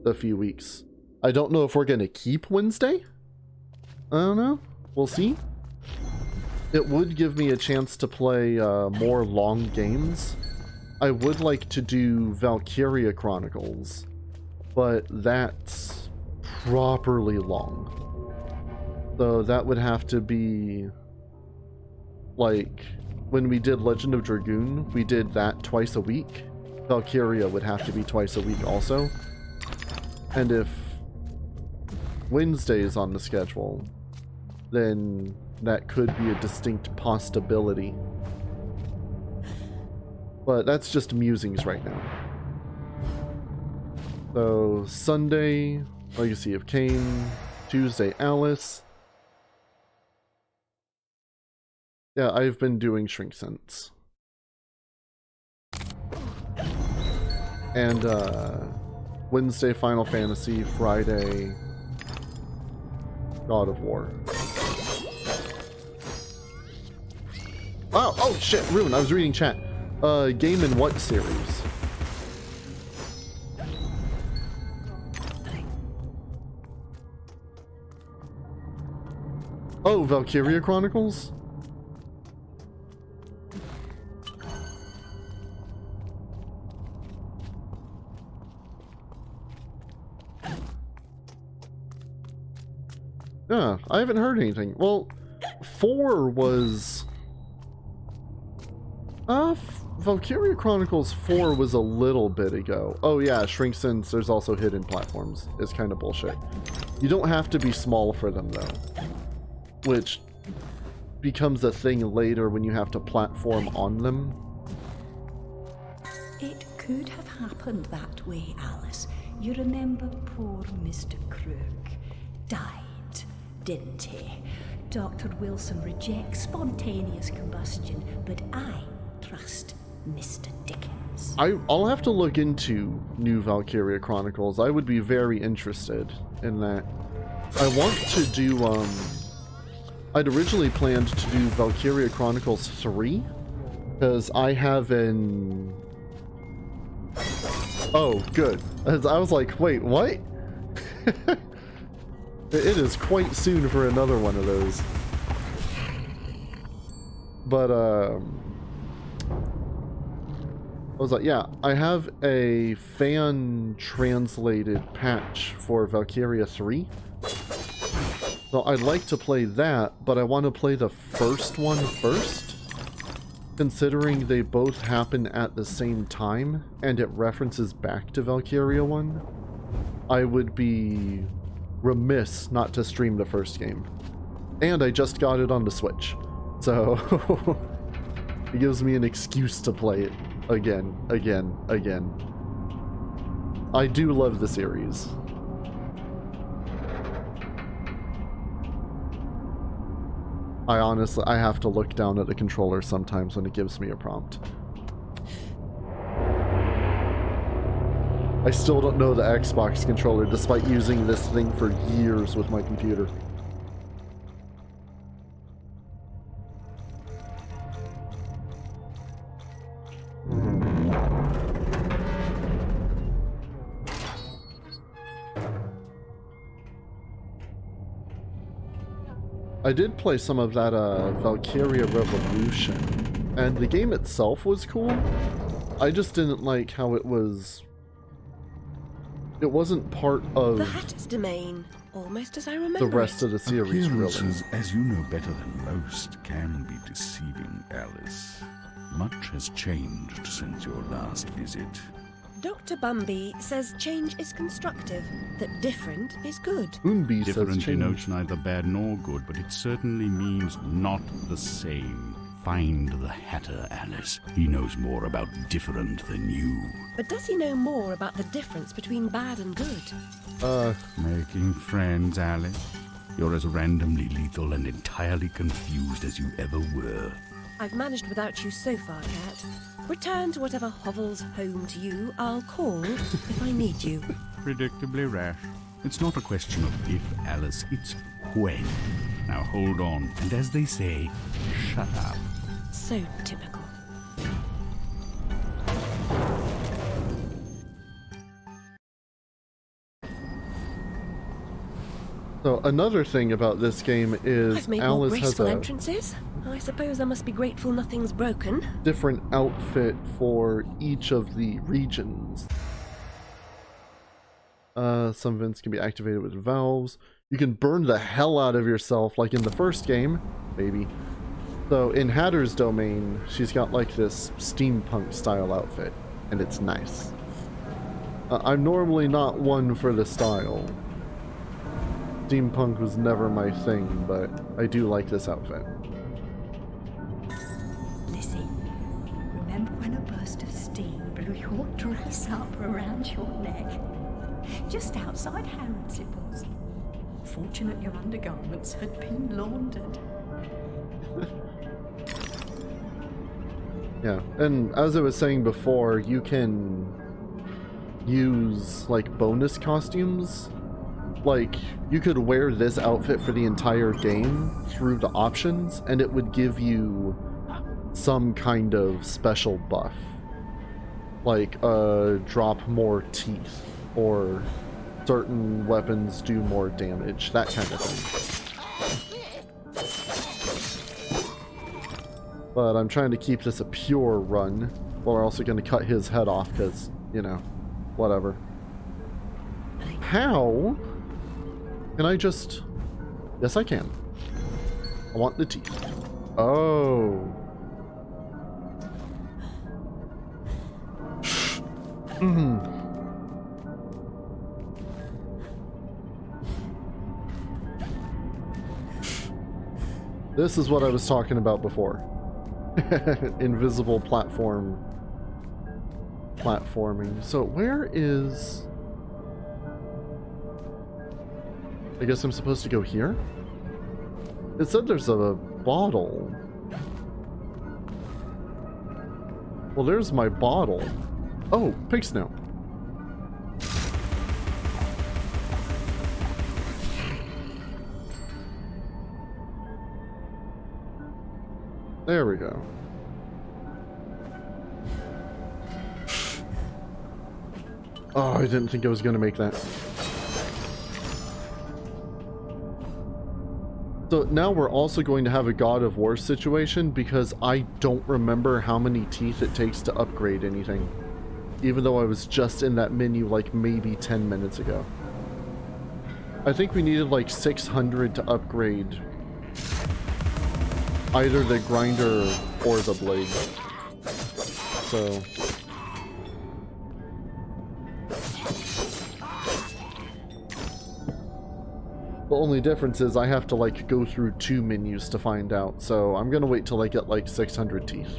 a few weeks. I don't know if we're going to keep Wednesday. I don't know. We'll see. It would give me a chance to play more long games. I would like to do Valkyria Chronicles, but that's properly long. So that would have to be like when we did Legend of Dragoon, we did that twice a week. Valkyria would have to be twice a week also. And if Wednesday is on the schedule, then that could be a distinct possibility. But that's just musings right now. So Sunday, Legacy of Kain. Tuesday, Alice. Yeah, I've been doing Shrink Sense. And Wednesday, Final Fantasy. Friday, God of War. Oh shit, Rune, I was reading chat. Game in what series? Oh, Valkyria Chronicles? Yeah, I haven't heard anything. Well, 4 was... Valkyria Chronicles 4 was a little bit ago. Oh yeah, shrink since there's also hidden platforms. It's kind of bullshit. You don't have to be small for them though. Which becomes a thing later when you have to platform on them. It could have happened that way, Alice. You remember poor Mr. Crook died, didn't he? Dr. Wilson rejects spontaneous combustion, but I trust Mr. Dickens. I'll have to look into new Valkyria Chronicles. I would be very interested in that. I want to do, I'd originally planned to do Valkyria Chronicles 3, because I have an... Oh, good. I was like, wait, what? It is quite soon for another one of those. But, I was like, yeah, I have a fan-translated patch for Valkyria 3. So I'd like to play that, but I want to play the first one first. Considering they both happen at the same time, and it references back to Valkyria 1, I would be remiss not to stream the first game. And I just got it on the Switch, so it gives me an excuse to play it again. I do love the series. I have to look down at the controller sometimes when it gives me a prompt. I still don't know the Xbox controller despite using this thing for years with my computer. I did play some of that Valkyria Revolution, and the game itself was cool. I just didn't like how it was... It wasn't part of the Hatter's domain, almost as I remember the rest of the series, really. Appearances, as you know better than most, can be deceiving, Alice. Much has changed since your last visit. Dr. Bumby says change is constructive, that different is good. Moonbee says Different change. denotes neither bad nor good, but it certainly means not the same. Find the Hatter, Alice. He knows more about different than you. But does he know more about the difference between bad and good? Making friends, Alice. You're as randomly lethal and entirely confused as you ever were. I've managed without you so far, Cat. Return to whatever hovels home to you. I'll call if I need you. Predictably rash. It's not a question of if, Alice, it's when. Now hold on, and as they say, shut up. So typical. So another thing about this game is I've made Alice more has graceful a entrances. I suppose I must be grateful nothing's broken. different outfit for each of the regions. Some vents can be activated with valves. You can burn the hell out of yourself like in the first game, maybe. So in Hatter's domain, she's got like this steampunk style outfit, and it's nice. I'm normally not one for the style. Steampunk was never my thing, but I do like this outfit. Lizzie, remember when a burst of steam blew your dress up around your neck? Just outside Harrods it was. Fortunate your undergarments had been laundered. Yeah, and as I was saying before, you can use like bonus costumes. Like, you could wear this outfit for the entire game through the options, and it would give you some kind of special buff. Like, drop more teeth, or certain weapons do more damage, that kind of thing. But I'm trying to keep this a pure run, while we're also going to cut his head off, because, you know, whatever. How? Can I just... Yes, I can. I want the teeth. Oh. This is what I was talking about before. Invisible platforming. So where is... I guess I'm supposed to go here? It said there's a bottle. Well, there's my bottle. Oh, pig snout. There we go. Oh, I didn't think I was going to make that. So now we're also going to have a God of War situation because I don't remember how many teeth it takes to upgrade anything. Even though I was just in that menu like maybe 10 minutes ago. I think we needed like 600 to upgrade either the grinder or the blade. So... the only difference is I have to like go through 2 menus to find out, so I'm gonna wait till I get like 600 teeth.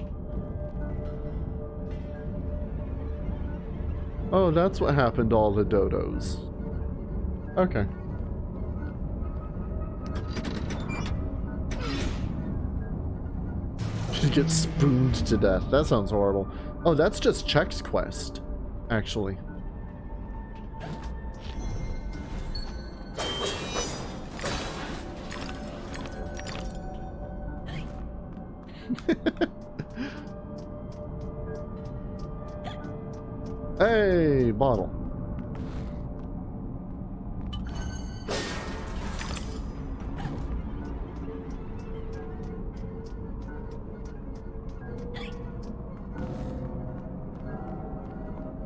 Oh, that's what happened to all the dodos. Okay. Should get spooned to death. That sounds horrible. Oh, that's just Check's quest, actually. Hey, bottle.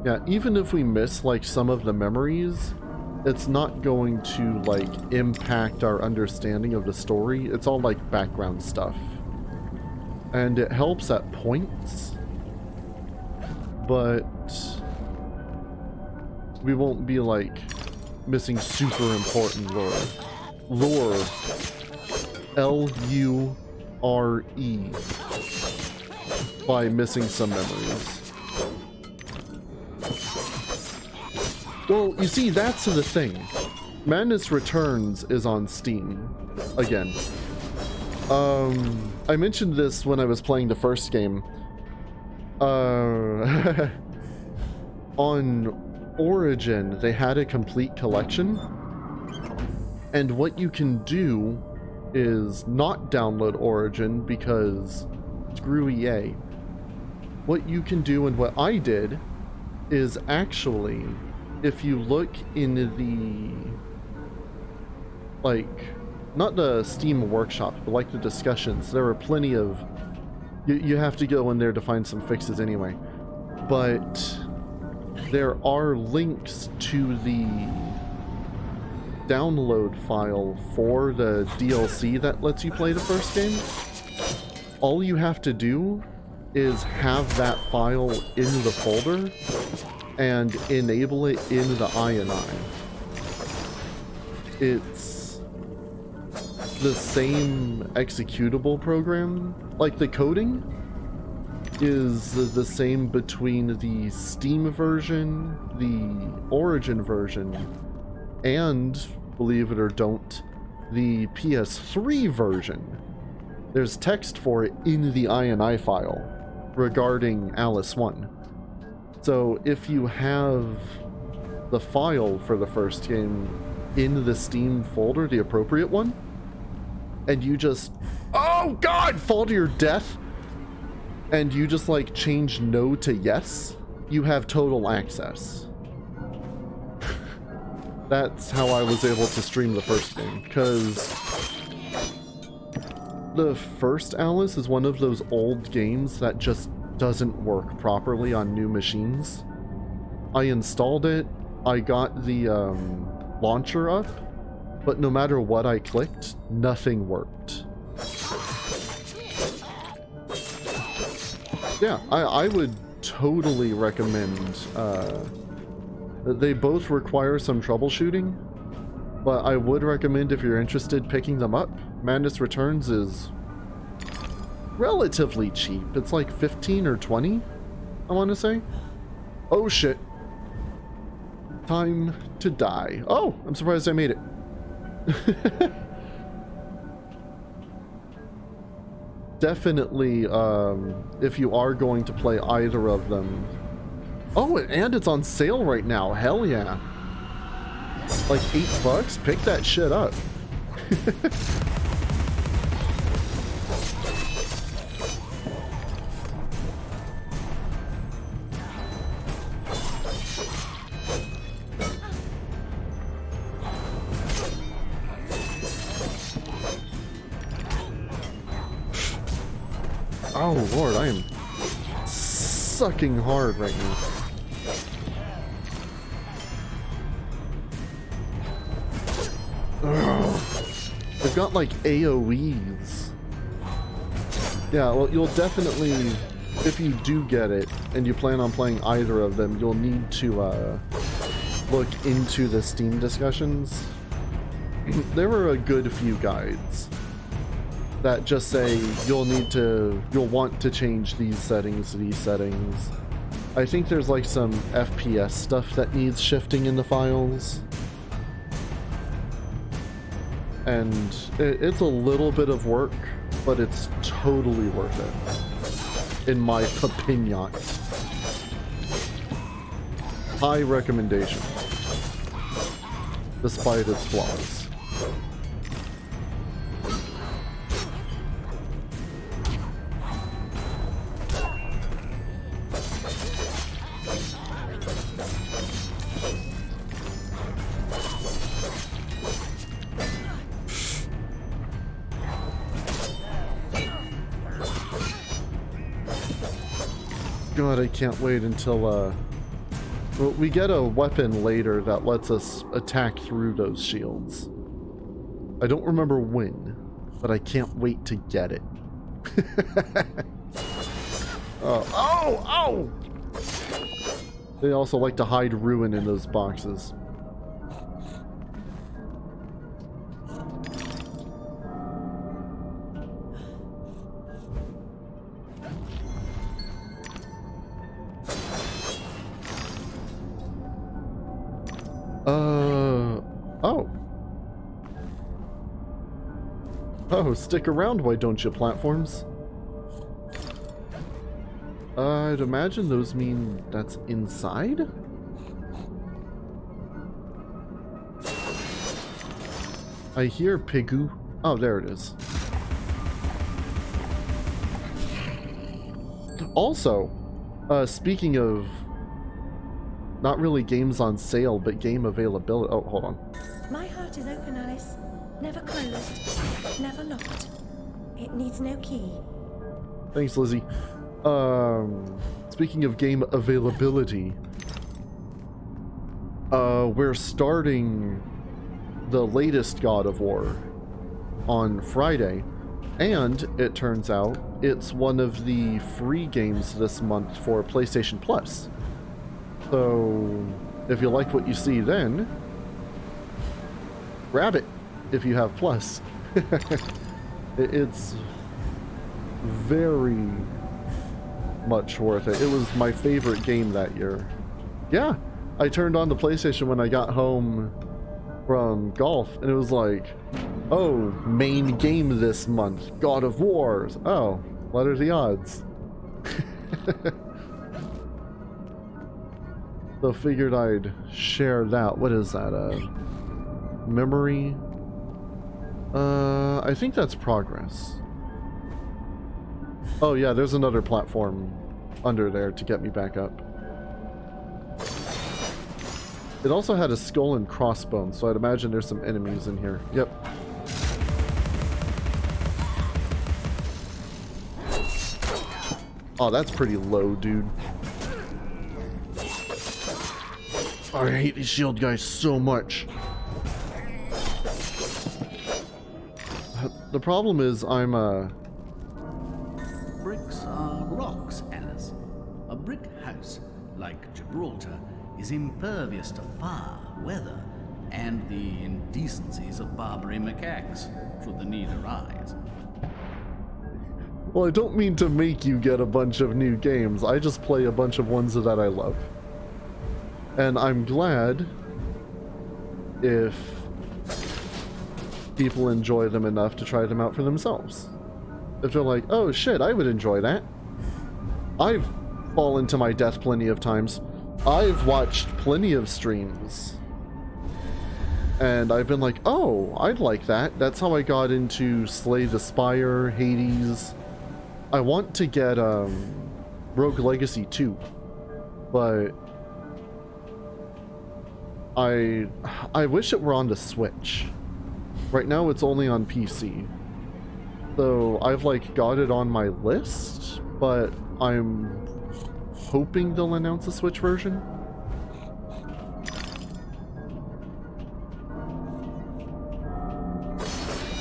Yeah, even if we miss like some of the memories, it's not going to like impact our understanding of the story. It's all like background stuff. And it helps at points, but we won't be like missing super important lore. Lore. L-U-R-E. By missing some memories. Well, you see, that's the thing. Madness Returns is on Steam. Again. I mentioned this when I was playing the first game. On Origin, they had a complete collection. And what you can do is not download Origin because screw EA. What you can do, and what I did, is actually, if you look in the, like, not the Steam workshop, but like the discussions, there are plenty of, you have to go in there to find some fixes anyway, but there are links to the download file for the DLC that lets you play the first game. All you have to do is have that file in the folder and enable it in the INI. It's the same executable program. Like, the coding is the same between the Steam version, the Origin version, and, believe it or don't, the PS3 version. There's text for it in the INI file regarding Alice 1. So if you have the file for the first game in the Steam folder, the appropriate one, and you just, oh god, fall to your death, and you just like change no to yes, you have total access. That's how I was able to stream the first game, because the first Alice is one of those old games that just doesn't work properly on new machines. I installed it, I got the launcher up, but no matter what I clicked, nothing worked. Yeah, I would totally recommend. They both require some troubleshooting, but I would recommend, if you're interested, picking them up. Madness Returns is relatively cheap. It's like 15 or 20, I want to say. Oh shit. Time to die. Oh, I'm surprised I made it. Definitely, if you are going to play either of them. Oh, and it's on sale right now. Hell yeah. Like $8? Pick that shit up. Oh lord, I am sucking hard right now. Ugh. They've got like AoEs. Yeah, well, you'll definitely, if you do get it and you plan on playing either of them, you'll need to look into the Steam discussions. There were a good few guides that just say you'll want to change these settings to these settings. I think there's like some FPS stuff that needs shifting in the files. And it's a little bit of work, but it's totally worth it, in my opinion. High recommendation, despite its flaws. God, I can't wait until, well, we get a weapon later that lets us attack through those shields. I don't remember when, but I can't wait to get it. Oh! They also like to hide ruin in those boxes. Oh, stick around, why don't you, platforms? I'd imagine those mean that's inside? I hear Pigu. Oh, there it is. Also, speaking of not really games on sale, but game availability. Oh, hold on. My heart is open, Alice. Never closed. Never locked. It needs no key. Thanks, Lizzie. Speaking of game availability, we're starting the latest God of War on Friday, and it turns out it's one of the free games this month for PlayStation Plus. So, if you like what you see then, grab it if you have Plus. It's very much worth it. It was my favorite game that year. Yeah, I turned on the PlayStation when I got home from golf, and it was like, oh, main game this month, God of War. Oh, what are the odds? So figured I'd share that. What is that? Memory? I think that's progress. Oh yeah, there's another platform under there to get me back up. It also had a skull and crossbones, so I'd imagine there's some enemies in here. Yep. Oh, that's pretty low, dude. I hate these shield guys so much. The problem is I'm Bricks are rocks, Alice. A brick house, like Gibraltar, is impervious to fire, weather, and the indecencies of Barbary macaques, should the need arise. Well, I don't mean to make you get a bunch of new games. I just play a bunch of ones that I love. And I'm glad if people enjoy them enough to try them out for themselves. If they're like, oh shit, I would enjoy that. I've fallen to my death plenty of times. I've watched plenty of streams. And I've been like, oh, I'd like that. That's how I got into Slay the Spire, Hades. I want to get Rogue Legacy 2. But I wish it were on the Switch. Right now it's only on PC. So I've like got it on my list, but I'm hoping they'll announce a Switch version.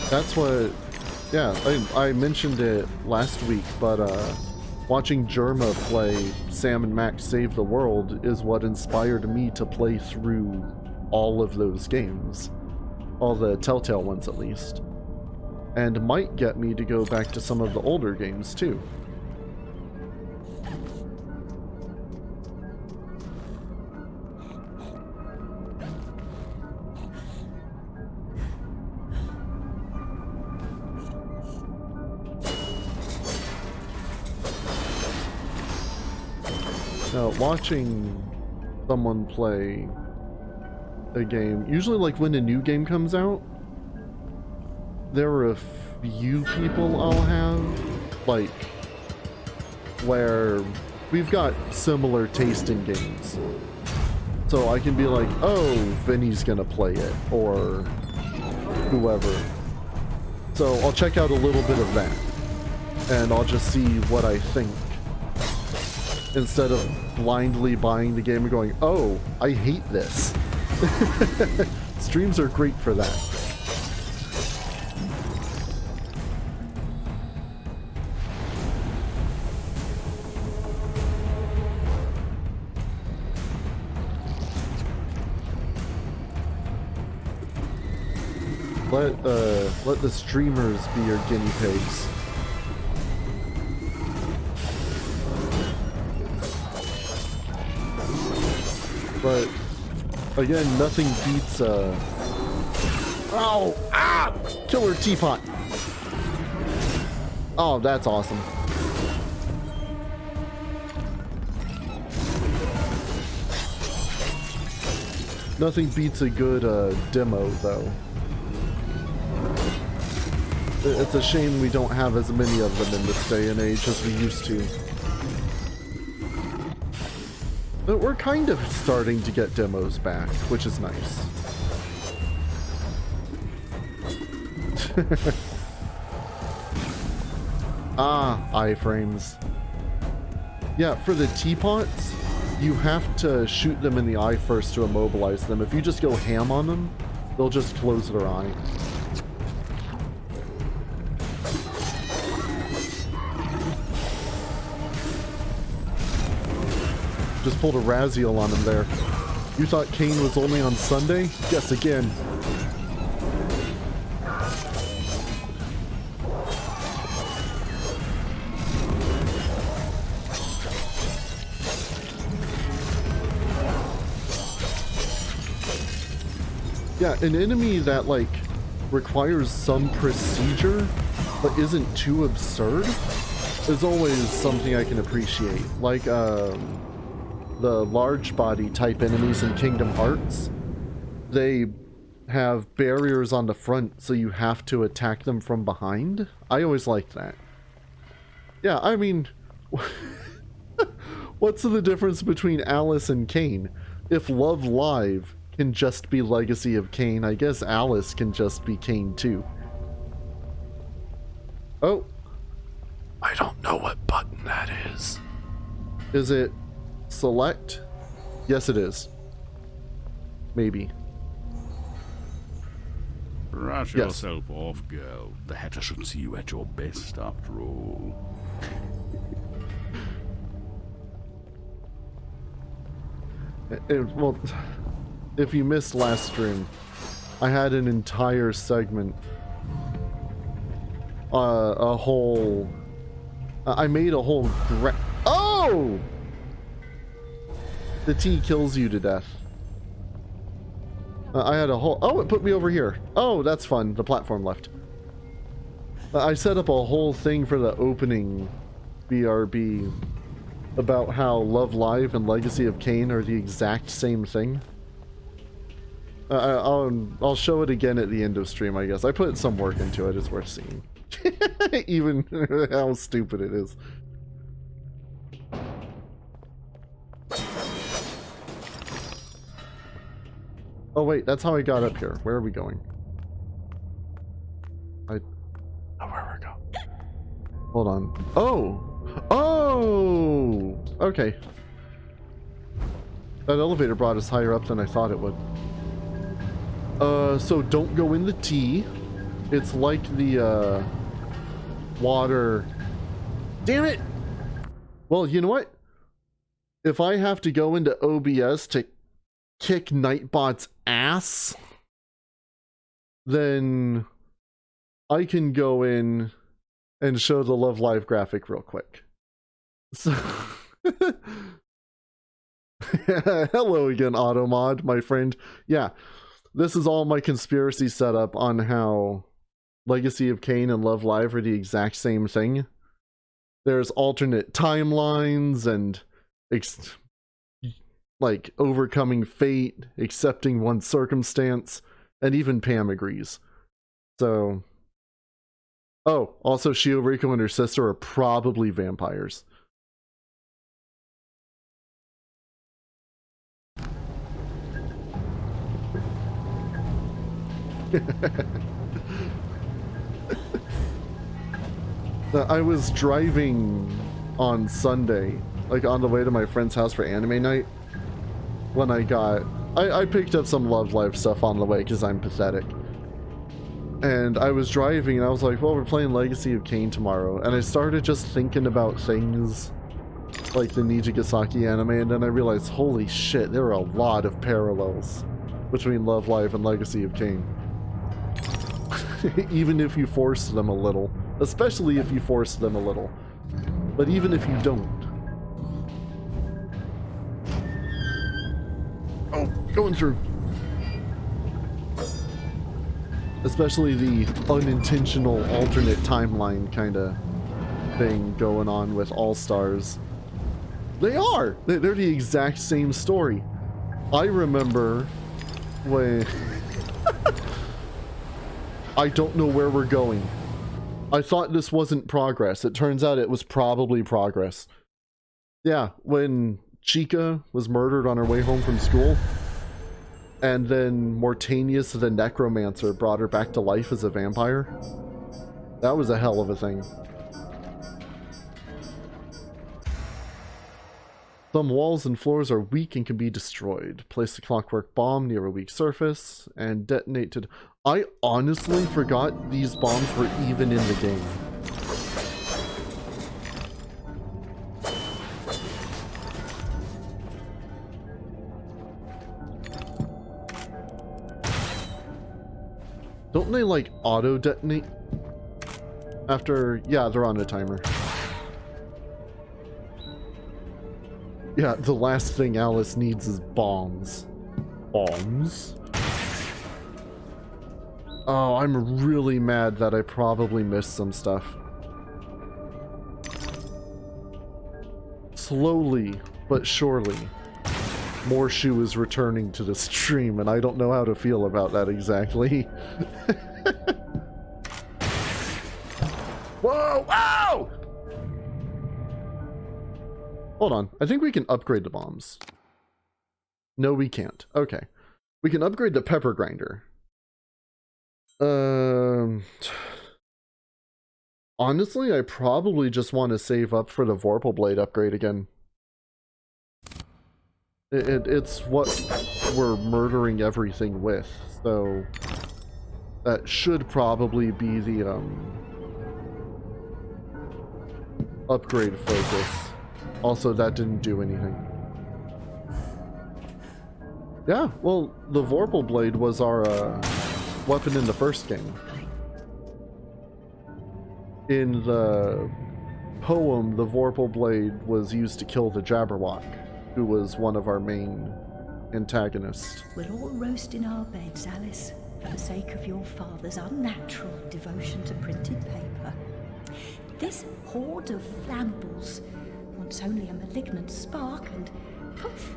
That's what, yeah, I mentioned it last week, but watching Jerma play Sam & Max Save the World is what inspired me to play through all of those games. All the Telltale ones, at least. And might get me to go back to some of the older games, too. Now, watching someone play a game, usually like when a new game comes out, there are a few people I'll have, like, where we've got similar taste in games. So I can be like, oh, Vinny's gonna play it, or whoever. So I'll check out a little bit of that, and I'll just see what I think. Instead of blindly buying the game and going, oh, I hate this. Streams are great for that. Let the streamers be your guinea pigs. But again, nothing beats oh, ah, killer teapot. Oh, that's awesome. Nothing beats a good demo, though. It's a shame we don't have as many of them in this day and age as we used to. But we're kind of starting to get demos back, which is nice. Ah, iframes. Yeah, for the teapots, you have to shoot them in the eye first to immobilize them. If you just go ham on them, they'll just close their eye. Just pulled a Raziel on him there. You thought Kane was only on Sunday? Guess again. Yeah, an enemy that, like, requires some procedure, but isn't too absurd, is always something I can appreciate. Like, the large body type enemies in Kingdom Hearts, they have barriers on the front, so you have to attack them from behind. I always liked that. Yeah, I mean, what's the difference between Alice and Kane? If Love Live can just be Legacy of Kain, I guess Alice can just be Kain too. Oh. I don't know what button that is. Is it select? Yes, it is. Maybe. Brush yourself off, girl. The Hatter should see you at your best, after all. Well, if you missed last stream, I had an entire segment, a whole, I made a whole oh! The tea kills you to death. I had a whole, oh, it put me over here. Oh, that's fun, the platform left. I set up a whole thing for the opening BRB about how Love Live and Legacy of Kain are the exact same thing. I'll show it again at the end of stream, I guess. I put some work into it, it's worth seeing. Even how stupid it is. Oh wait, that's how I got up here. Where are we going? Oh, where we go? Hold on. Oh! Oh! Okay. That elevator brought us higher up than I thought it would. So don't go in the T. It's like the, water... Damn it! Well, you know what? If I have to go into OBS to kick Nightbot's ass, then I can go in and show the Love Live graphic real quick. So hello again, Automod, my friend. Yeah, this is all my conspiracy setup on how Legacy of Kain and Love Live are the exact same thing. There's alternate timelines and like overcoming fate, accepting one's circumstance, and even Pam agrees. So, oh, also Shio Riko and her sister are probably vampires. I was driving on Sunday, like on the way to my friend's house for anime night, when I picked up some Love Live stuff on the way because I'm pathetic. And I was driving and I was like, well, we're playing Legacy of Kain tomorrow. And I started just thinking about things like the Nijigasaki anime, and then I realized, holy shit, there are a lot of parallels between Love Live and Legacy of Kain. Even if you force them a little. Especially if you force them a little. But even if you don't. Oh, going through. Especially the unintentional alternate timeline kind of thing going on with All Stars. They are! They're the exact same story. I remember when... I don't know where we're going. I thought this wasn't progress. It turns out it was probably progress. Yeah, when Chica was murdered on her way home from school, and then Mortanius the Necromancer brought her back to life as a vampire. That was a hell of a thing. Some walls and floors are weak and can be destroyed. Place a clockwork bomb near a weak surface and detonate to... I honestly forgot these bombs were even in the game. Don't they, like, auto-detonate? After... yeah, they're on a timer. Yeah, the last thing Alice needs is bombs. Bombs? Oh, I'm really mad that I probably missed some stuff. Slowly, but surely, Morshu is returning to the stream, and I don't know how to feel about that exactly. Whoa! Whoa! Hold on. I think we can upgrade the bombs. No, we can't. Okay. We can upgrade the pepper grinder. Honestly, I probably just want to save up for the Vorpal Blade upgrade again. It's what we're murdering everything with, so that should probably be the upgrade focus. Also, that didn't do anything. Yeah, well, the Vorpal Blade was our weapon in the first game. In the poem, the Vorpal Blade was used to kill the Jabberwock, who was one of our main antagonists. We're all roasting our beds, Alice, for the sake of your father's unnatural devotion to printed paper. This horde of flambles wants only a malignant spark, and poof,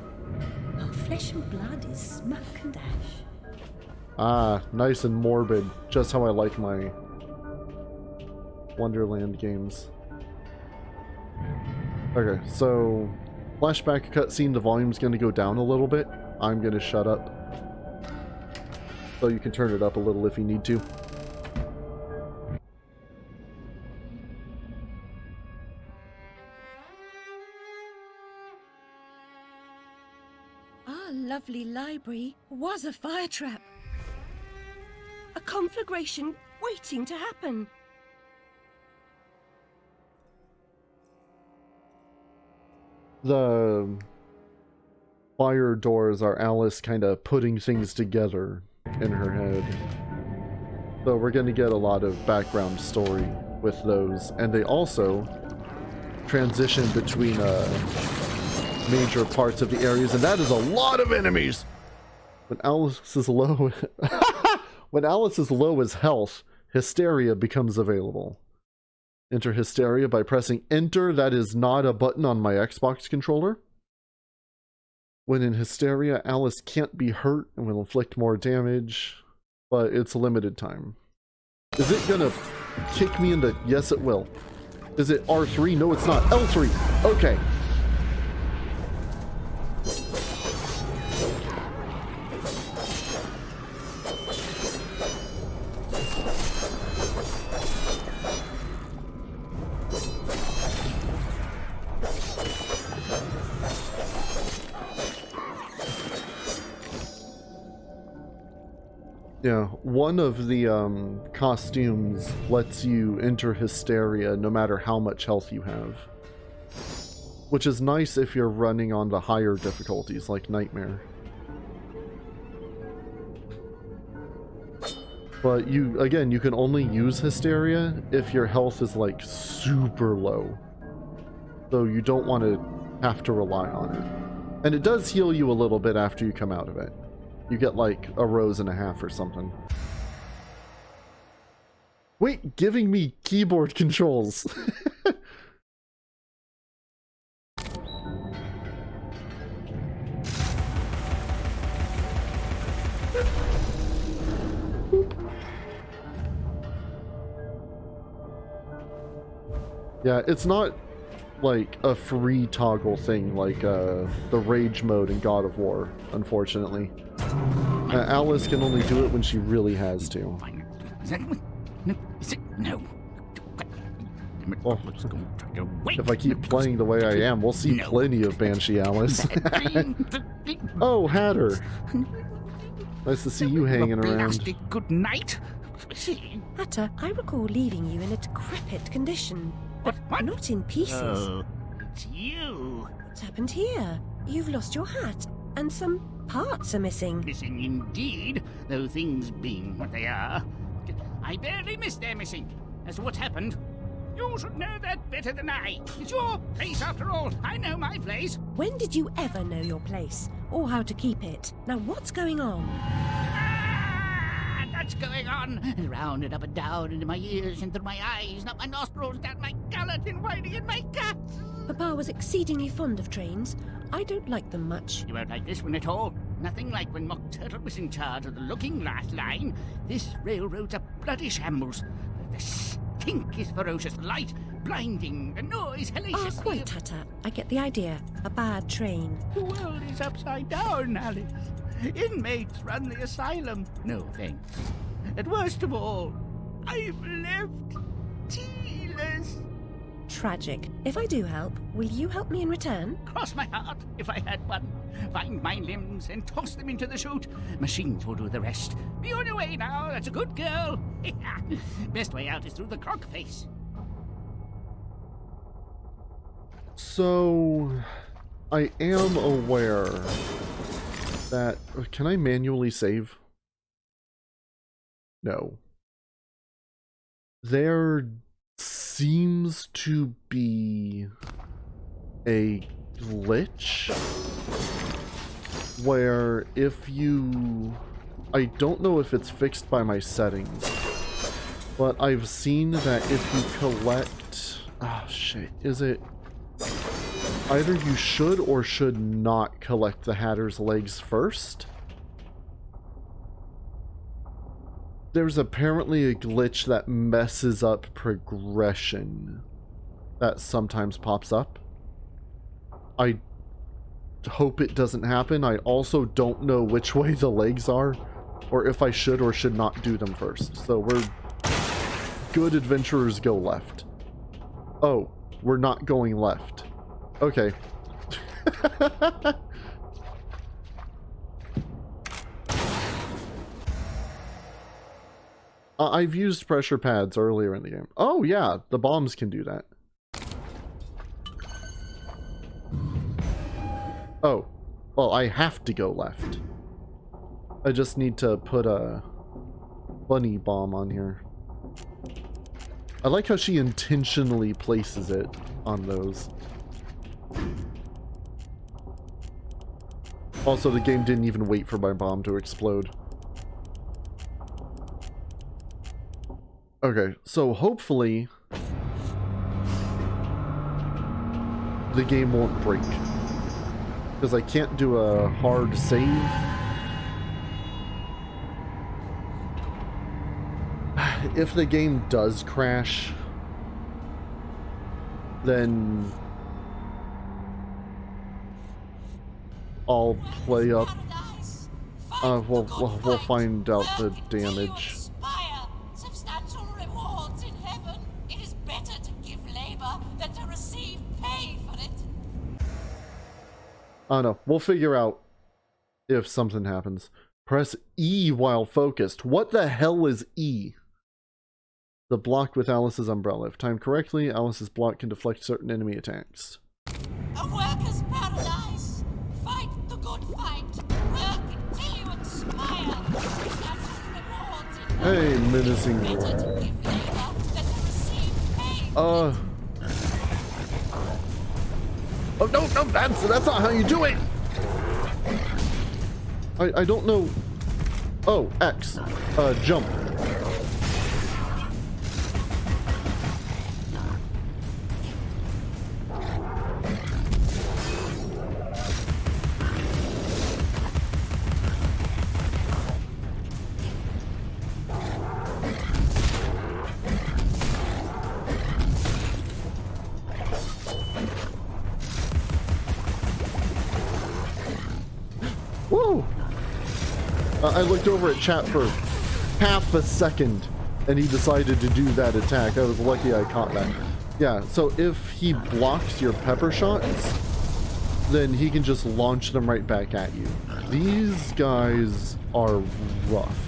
our flesh and blood is smoke and ash. Ah, nice and morbid, just how I like my Wonderland games. Okay, so flashback cutscene, the volume's going to go down a little bit. I'm going to shut up. So you can turn it up a little if you need to. Our lovely library was a fire trap. A conflagration waiting to happen. The fire doors are Alice kind of putting things together in her head. So we're going to get a lot of background story with those. And they also transition between major parts of the areas, and that is a lot of enemies! When Alice is low... when Alice is low as health, Hysteria becomes available. Enter Hysteria by pressing Enter. That is not a button on my Xbox controller. When in Hysteria, Alice can't be hurt and will inflict more damage, but it's a limited time. Is it gonna kick me into... Yes, it will. Is it R3? No, it's not. L3! Okay. Yeah, one of the costumes lets you enter Hysteria no matter how much health you have. Which is nice if you're running on the higher difficulties, like Nightmare. But again, you can only use Hysteria if your health is like super low. So you don't want to have to rely on it. And it does heal you a little bit after you come out of it. You get like a rose and a half or something. Wait, giving me keyboard controls. Yeah, it's not like a free toggle thing like the rage mode in God of War, unfortunately. Alice can only do it when she really has to. No. Well, if I keep playing the way I am, we'll see plenty of Banshee Alice. Oh, Hatter. Nice to see you hanging around. Good night. Hatter, I recall leaving you in a decrepit condition, but not in pieces. Oh, it's you. What's happened here? You've lost your hat, and some parts are missing. Missing indeed, though things being what they are. I barely missed their missing. As to what's happened, you should know that better than I. It's your place after all. I know my place. When did you ever know your place, or how to keep it? Now what's going on? That's going on. And round and up and down into my ears and through my eyes, up my nostrils, down my gullet, and winding in my guts. Papa was exceedingly fond of trains. I don't like them much. You won't like this one at all. Nothing like when Mock Turtle was in charge of the Looking Glass line. This railroad's a bloody shambles. The stink is ferocious, the light blinding, the noise hellacious. Ah, quite, Hatter. I get the idea. A bad train. The world is upside down, Alice. Inmates run the asylum. No thanks. And worst of all, I'm left tealess. Tragic. If I do help, will you help me in return? Cross my heart, if I had one. Find my limbs and toss them into the chute. Machines will do the rest. Be on your way now, that's a good girl. Best way out is through the croc face. So, I am aware that... Can I manually save? No. There seems to be a glitch where if you... I don't know if it's fixed by my settings, but I've seen that if you collect... Oh shit, is it... Either you should or should not collect the Hatter's legs first? There's apparently a glitch that messes up progression that sometimes pops up. I hope it doesn't happen. I also don't know which way the legs are, or if I should or should not do them first. So we're good adventurers go left. Oh, we're not going left. Okay. I've used pressure pads earlier in the game. Oh yeah, the bombs can do that. Oh, well, I have to go left. I just need to put a bunny bomb on here. I like how she intentionally places it on those. Also, the game didn't even wait for my bomb to explode. Okay, so hopefully the game won't break. Because I can't do a hard save. If the game does crash, then I'll play up. We'll find out the damage. Substantial rewards in heaven. It is better to give labor than to receive pay for it. I don't know. We'll figure out if something happens. Press E while focused. What the hell is E? The block with Alice's umbrella. If timed correctly, Alice's block can deflect certain enemy attacks. A worker's paradise. Fight the good fight. Work until you expire. Substantial rewards in Hey, menacing better to roar. give labor than to receive pay. Oh no, that's not how you do it. I don't know. Oh, X. Jump. Woo! I looked over at chat for half a second and he decided to do that attack. I was lucky I caught that. Yeah, so if he blocks your pepper shots, then he can just launch them right back at you. These guys are rough.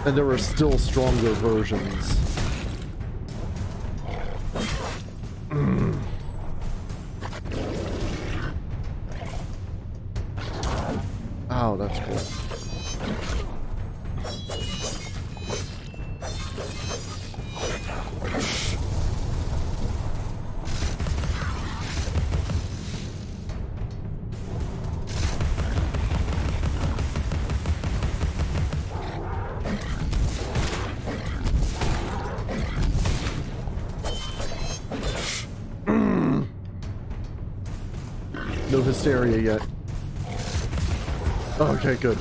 And there are still stronger versions. Oh, that's cool. No hysteria yet. Okay, good.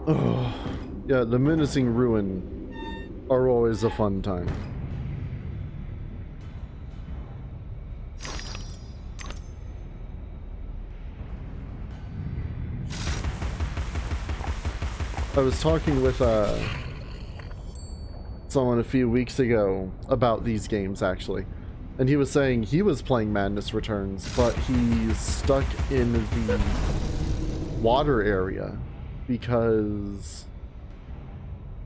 Oh, yeah, the menacing ruin are always a fun time. I was talking with someone a few weeks ago about these games, actually. And he was saying he was playing Madness Returns, but he's stuck in the water area because...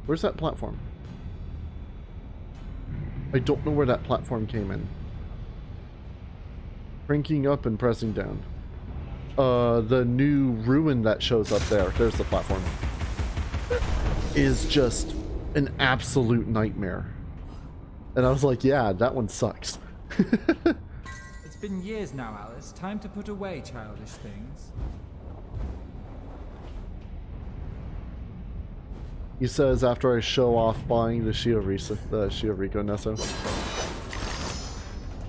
Where's that platform? I don't know where that platform came in. Cranking up and pressing down. The new ruin that shows up there, there's the platform, is just an absolute nightmare. And I was like, yeah, that one sucks. It's been years now, Alice. Time to put away childish things. He says after I show off buying the Shiorico Nesso.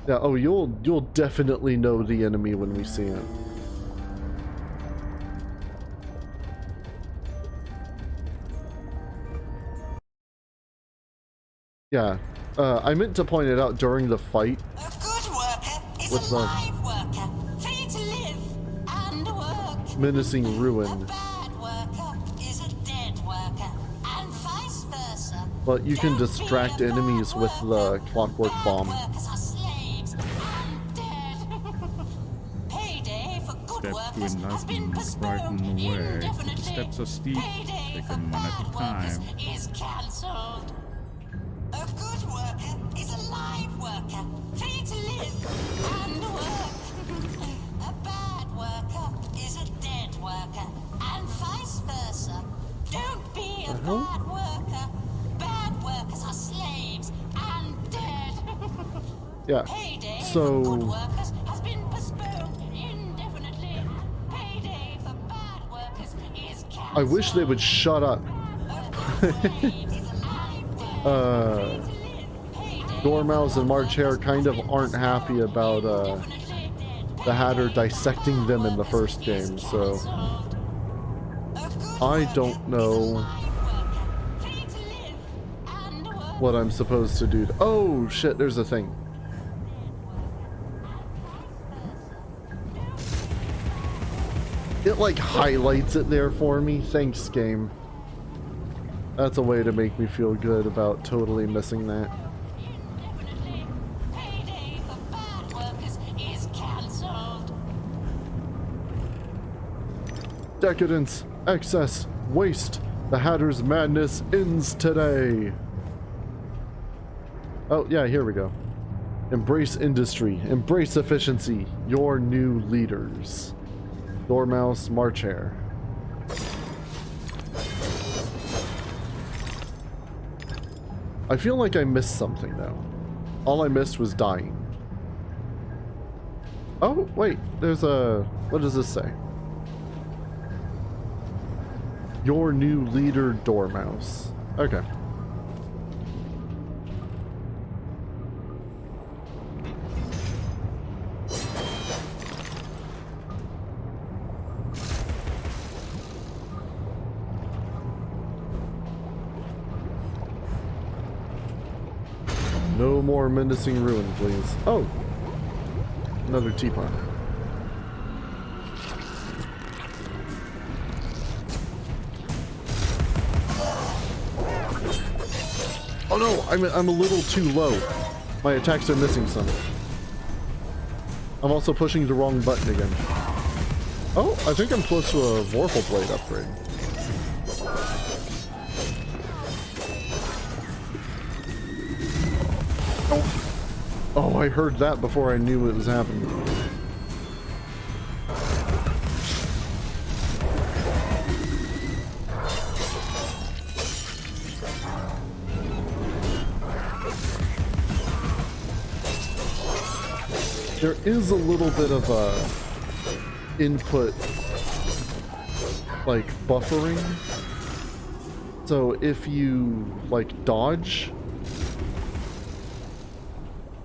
Yeah, oh, you'll definitely know the enemy when we see it. Yeah, I meant to point it out during the fight. A good worker is with a live worker, free to live and work. Menacing ruin. A bad worker is a dead worker, and vice versa. But you can distract enemies with the clockwork bomb. Workers are slaves and dead. Payday for good Steps to workers has been enlightenment brighten postponed the way. The indefinitely. steps are steep, Payday take for them one at bad a time. workers is cancelled. A good worker is a live worker, free to live and work. A bad worker is a dead worker, and vice versa. Don't be a bad worker. Bad workers are slaves and dead. Yeah, Payday for so good workers has been postponed indefinitely. Payday for bad workers is I wish they would shut up. Dormouse and March Hare kind of aren't happy about the Hatter dissecting them in the first game, so I don't know what I'm supposed to do. Oh shit, there's a thing. It like highlights it there for me. Thanks, game. That's a way to make me feel good about totally missing that. Payday for bad workers is cancelled. Decadence, excess, waste. The Hatter's madness ends today. Oh, yeah, here we go. Embrace industry. Embrace efficiency. Your new leaders. Dormouse, March Hare. I feel like I missed something, though. All I missed was dying. Oh, wait. There's a... What does this say? Your new leader, Dormouse. Okay. No more menacing ruin, please. Oh! Another teapot. Oh no! I'm a little too low. My attacks are missing some. I'm also pushing the wrong button again. Oh, I think I'm close to a Vorpal Blade upgrade. Oh, I heard that before I knew it was happening. There is a little bit of a input, like, buffering. So if you, like, dodge...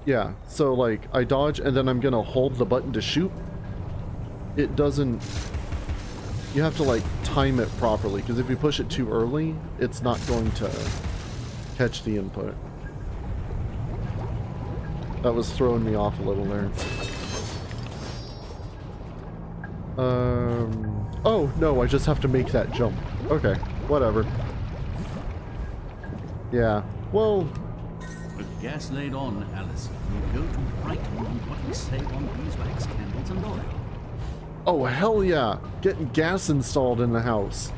Yeah, so like I dodge and then I'm gonna hold the button to shoot. It doesn't... You have to like time it properly, because if you push it too early, it's not going to catch the input. That was throwing me off a little there. Oh, no, I just have to make that jump. Okay, whatever. Yeah, well... With gas laid on, Alice, we'll go to Brighton on what we save on beeswax, candles, and oil. Oh, hell yeah! Getting gas installed in the house.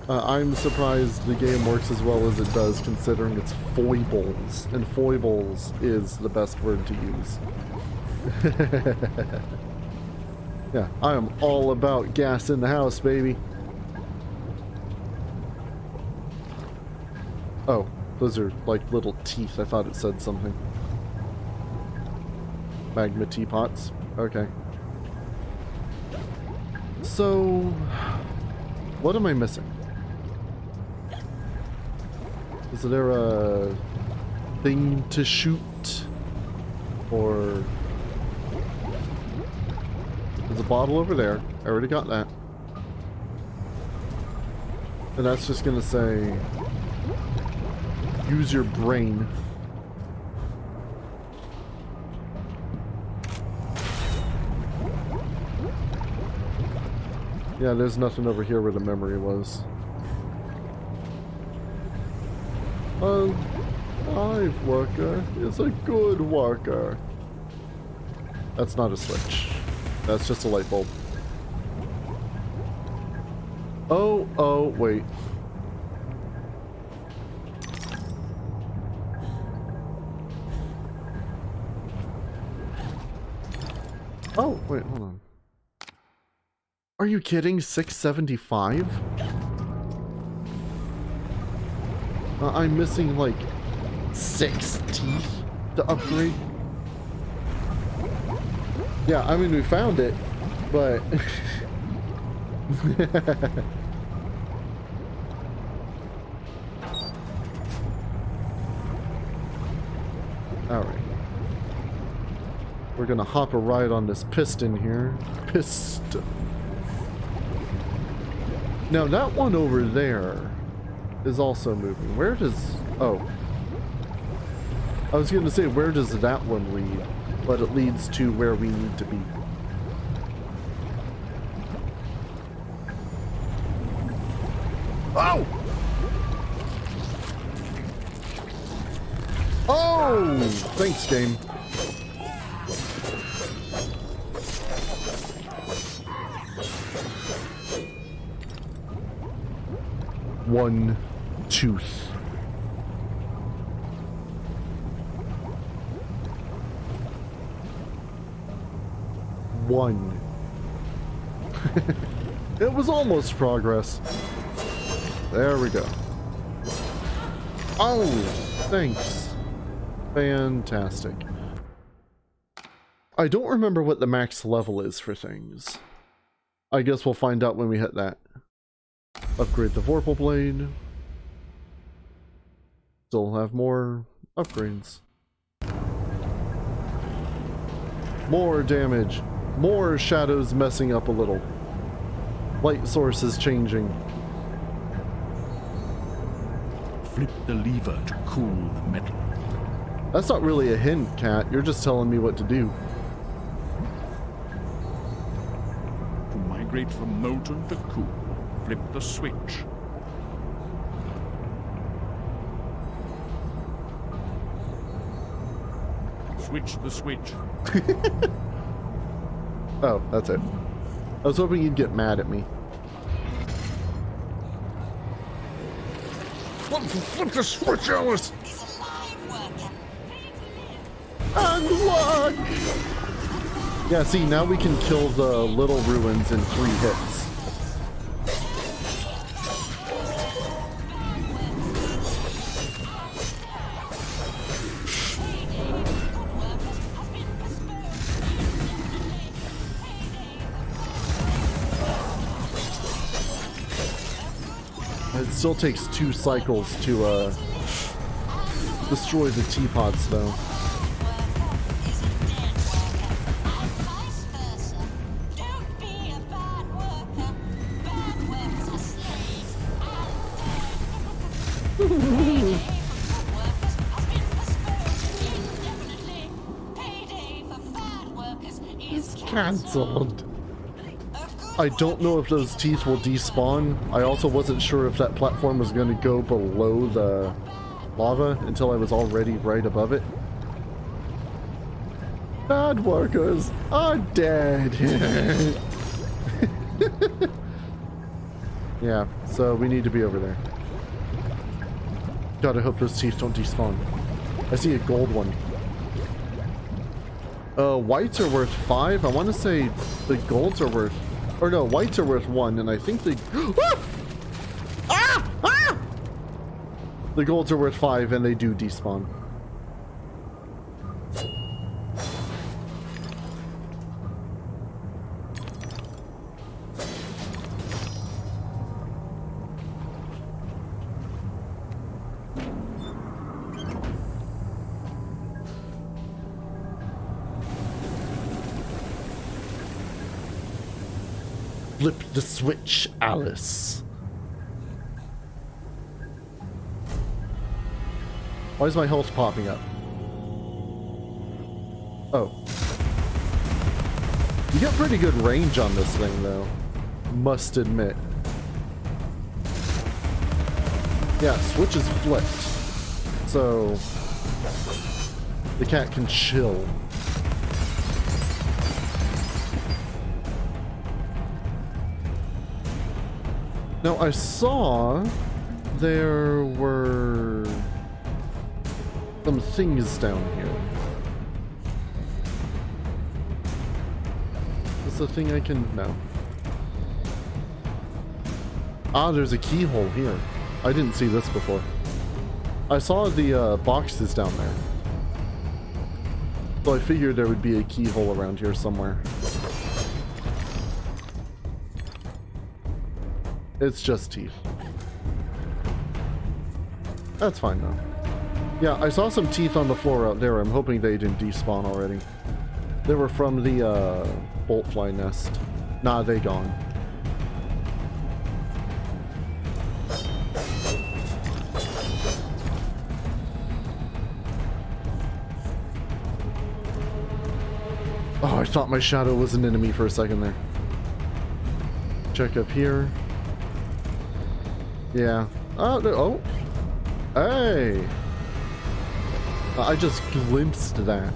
I'm surprised the game works as well as it does, considering it's foibles, and foibles is the best word to use. Yeah, I am all about gas in the house, baby. Oh, those are like little teeth. I thought it said something. Magma teapots. Okay. So, what am I missing? Is there a thing to shoot? Or... There's a bottle over there. I already got that. And that's just gonna say... Use your brain. Yeah, there's nothing over here where the memory was. A live worker is a good worker. That's not a switch. That's just a light bulb. Oh, wait. Oh, wait, hold on. Are you kidding? 675? I'm missing like 6 teeth to upgrade. Yeah, I mean, we found it, but... Alright. We're gonna hop a ride on this piston here. Piston. Now that one over there is also moving. Where does... Oh. I was gonna say, where does that one lead? But it leads to where we need to be. Oh! Oh! Thanks, game. One tooth. One. It was almost progress. There we go. Oh, thanks. Fantastic. I don't remember what the max level is for things. I guess we'll find out when we hit that. Upgrade the Vorpal Blade. Still have more upgrades. More damage. More shadows messing up a little. Light sources changing. Flip the lever to cool the metal. That's not really a hint, Cat. You're just telling me what to do. To migrate from molten to cool, flip the switch. Switch the switch. Oh, that's it. I was hoping you'd get mad at me. Flip the switch, Alice! Unlock! Yeah, see, now we can kill the little ruins in 3 hits. It still takes 2 cycles to destroy the teapots, though. It's cancelled. I don't know if those teeth will despawn. I also wasn't sure if that platform was going to go below the lava until I was already right above it. Bad workers are dead. Yeah, so we need to be over there. God, I hope those teeth don't despawn. I see a gold one. Whites are worth 5. I want to say the golds are worth... Or no, whites are worth 1, and I think the... The golds are worth 5, and they do despawn. Flip the switch, Alice. Why is my health popping up? Oh. You got pretty good range on this thing, though. Must admit. Yeah, switch is flipped. So... the cat can chill. Now, I saw there were some things down here. Is the thing I can... no. Ah, there's a keyhole here. I didn't see this before. I saw the boxes down there. So I figured there would be a keyhole around here somewhere. It's just teeth. That's fine though. Yeah, I saw some teeth on the floor out there. I'm hoping they didn't despawn already. They were from the bolt fly nest. Nah, they gone. Oh, I thought my shadow was an enemy for a second there. Check up here. Yeah. Oh, no, oh. Hey! I just glimpsed that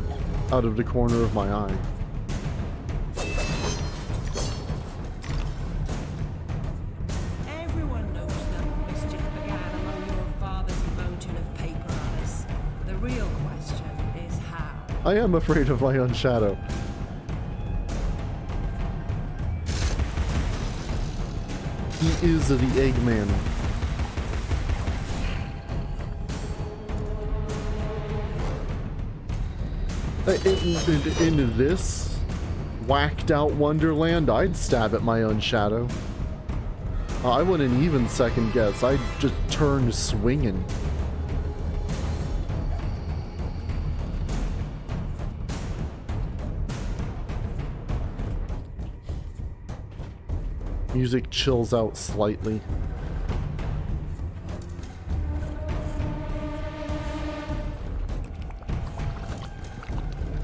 out of the corner of my eye. Everyone knows that mischief began among your father's mountain of paper, Alice. The real question is how. I am afraid of my own shadow. He is the Eggman. In this whacked out wonderland, I'd stab at my own shadow. I wouldn't even second guess. I'd just turn swinging. Music chills out slightly.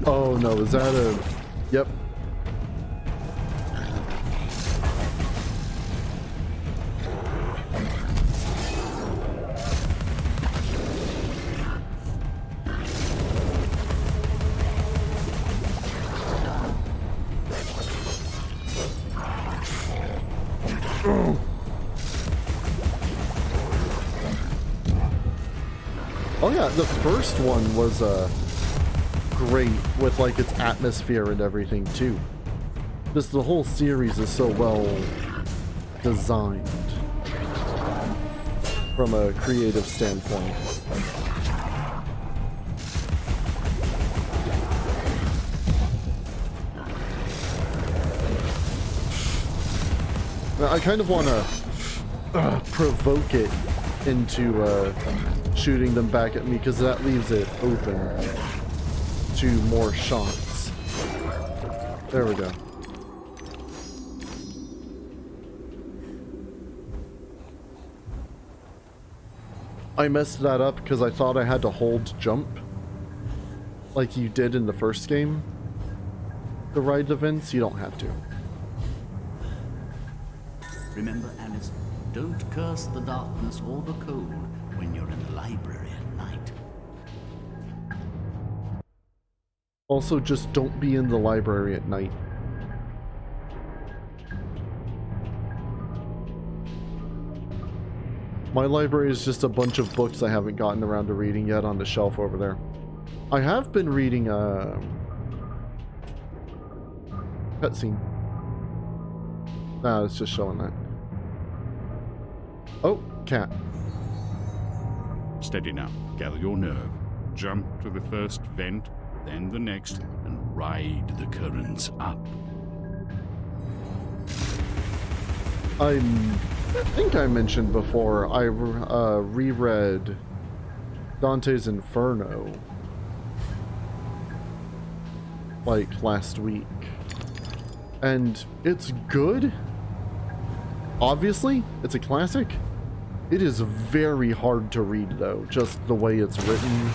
Oh no, is that a... Yep. Oh yeah, the first one was great with like its atmosphere and everything too. Just the whole series is so well designed from a creative standpoint. Now, I kind of want to provoke it into shooting them back at me because that leaves it open to more shots. There we go. I messed that up because I thought I had to hold jump like you did in the first game to ride the vents. You don't have to. Remember, Alice, don't curse the darkness or the cold when you're in the library at night. Also, just don't be in the library at night. My library is just a bunch of books I haven't gotten around to reading yet on the shelf over there. I have been reading cutscene. Nah, it's just showing that. Oh, cat. Steady now. Gather your nerve. Jump to the first vent, then the next, and ride the currents up. I think I mentioned before, I reread Dante's Inferno like last week, and it's good. Obviously, it's a classic. It is very hard to read though, just the way it's written,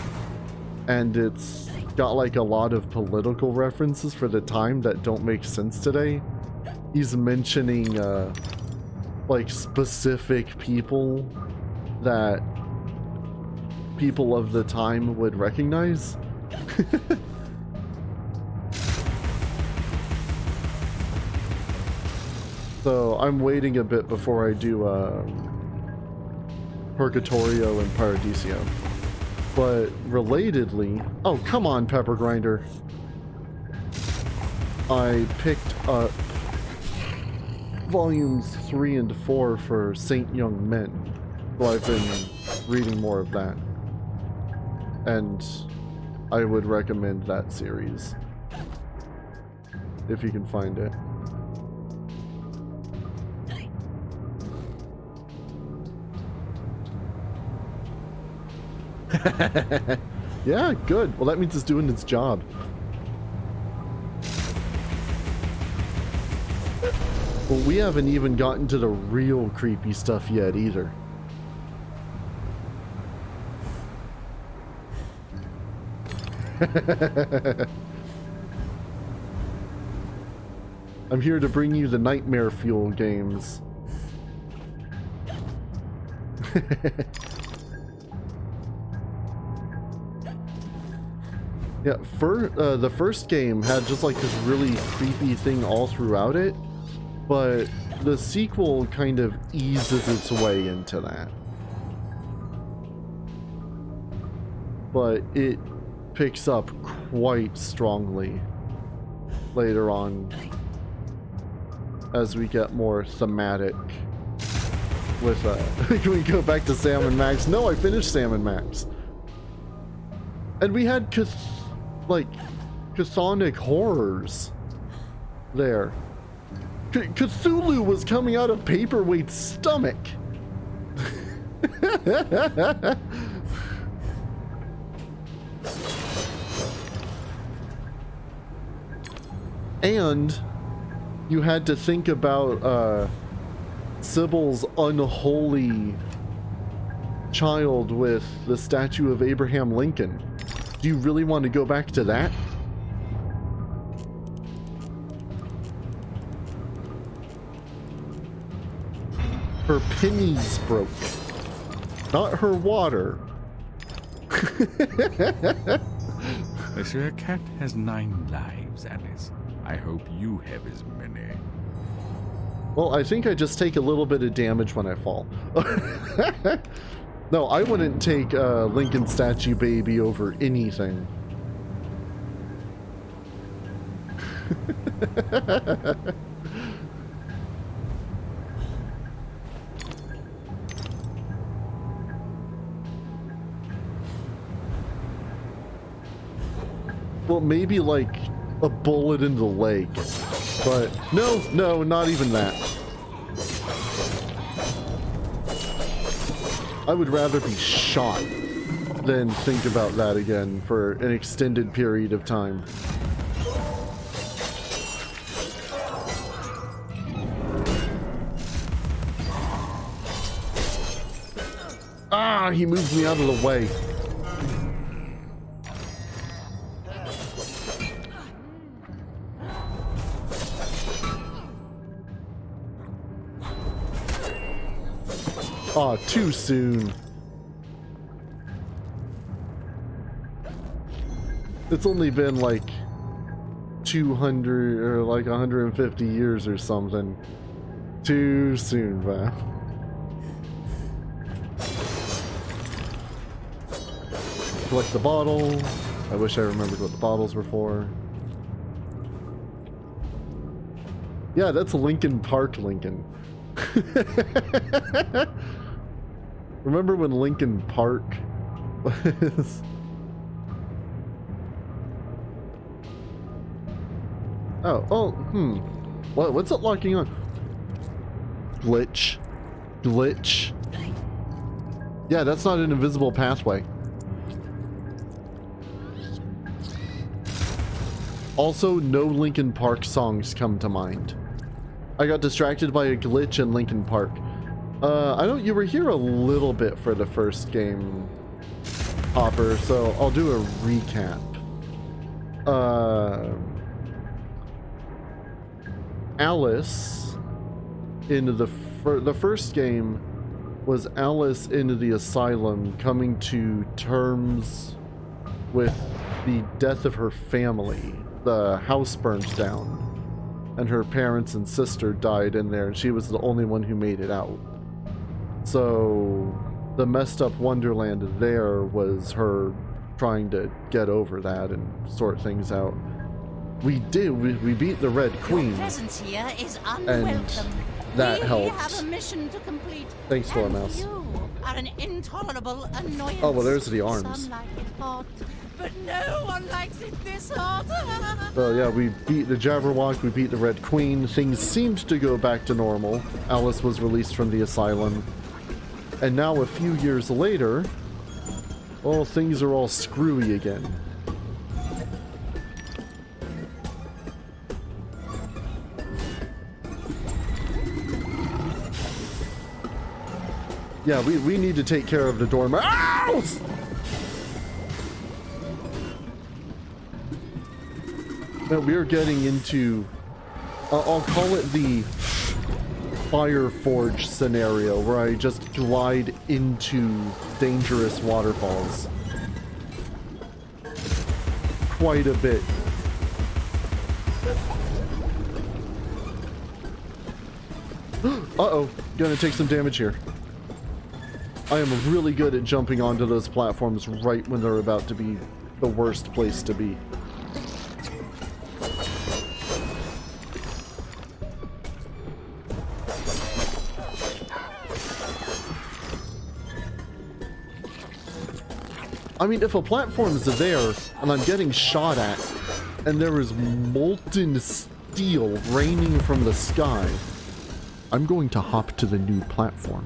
and it's got like a lot of political references for the time that don't make sense today. He's mentioning like specific people that people of the time would recognize. So I'm waiting a bit before I do Purgatorio and Paradiso. But relatedly, oh come on, Pepper Grinder, I picked up volumes 3 and 4 for Saint Young Men, so I've been reading more of that, and I would recommend that series if you can find it. Yeah, good. Well, that means it's doing its job. Well, we haven't even gotten to the real creepy stuff yet either. I'm here to bring you the nightmare fuel games. Yeah, the first game had just like this really creepy thing all throughout it, but the sequel kind of eases its way into that. But it picks up quite strongly later on as we get more thematic with can we go back to Sam and Max? No, I finished Sam and Max. And we had chthonic horrors there. Cthulhu was coming out of Paperweight's stomach. And you had to think about Sybil's unholy child with the statue of Abraham Lincoln. Do you really want to go back to that? Her pennies broke, not her water. Monsieur, a cat has 9 lives, Alice. I hope you have as many. Well, I think I just take a little bit of damage when I fall. No, I wouldn't take Lincoln statue baby over anything. Well, maybe like a bullet in the leg. But no, not even that. I would rather be shot than think about that again for an extended period of time. Ah, he moved me out of the way. Aw, too soon. It's only been like 200 or like 150 years or something. Too soon, man. collect the bottle. I wish I remembered what the bottles were for. Yeah, that's Lincoln Park, Lincoln. Remember when Lincoln Park was... What's it locking on? Glitch. Yeah, that's not an invisible pathway. Also, no Linkin Park songs come to mind. I got distracted by a glitch in Linkin Park. You were here a little bit for the first game, Hopper, so I'll do a recap. Alice in the first game was Alice in the asylum coming to terms with the death of her family. The house burned down and her parents and sister died in there, and she was the only one who made it out. So the messed up wonderland there was her trying to get over that and sort things out. We beat the Red Queen. Your presence here is and unwelcome. that we helped. have a mission to complete. Thanks, and Dormouse. You are an intolerable annoyance. Oh, well, there's the arms. Some like it hot, but no one likes it this hot. So yeah, we beat the Jabberwock, we beat the Red Queen. Things seemed to go back to normal. Alice was released from the asylum. And now a few years later, well, things are all screwy again. Yeah, we need to take care of the dormouse. Now we're getting into, I'll call it the Fire Forge scenario, where I just glide into dangerous waterfalls. Quite a bit. Uh-oh, gonna take some damage here. I am really good at jumping onto those platforms right when they're about to be the worst place to be. I mean, if a platform is there and I'm getting shot at and there is molten steel raining from the sky, I'm going to hop to the new platform.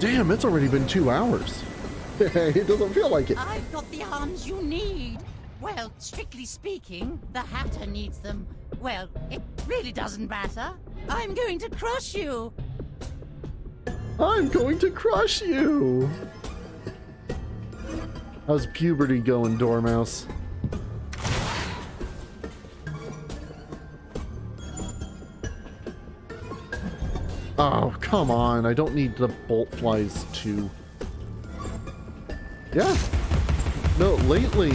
Damn, it's already been 2 hours. It doesn't feel like it. I've got the arms you need. Well, strictly speaking, the Hatter needs them. Well, it really doesn't matter. I'm going to crush you. I'm going to crush you. How's puberty going, Dormouse? Oh, come on. I don't need the bolt flies too. Yeah. No, lately,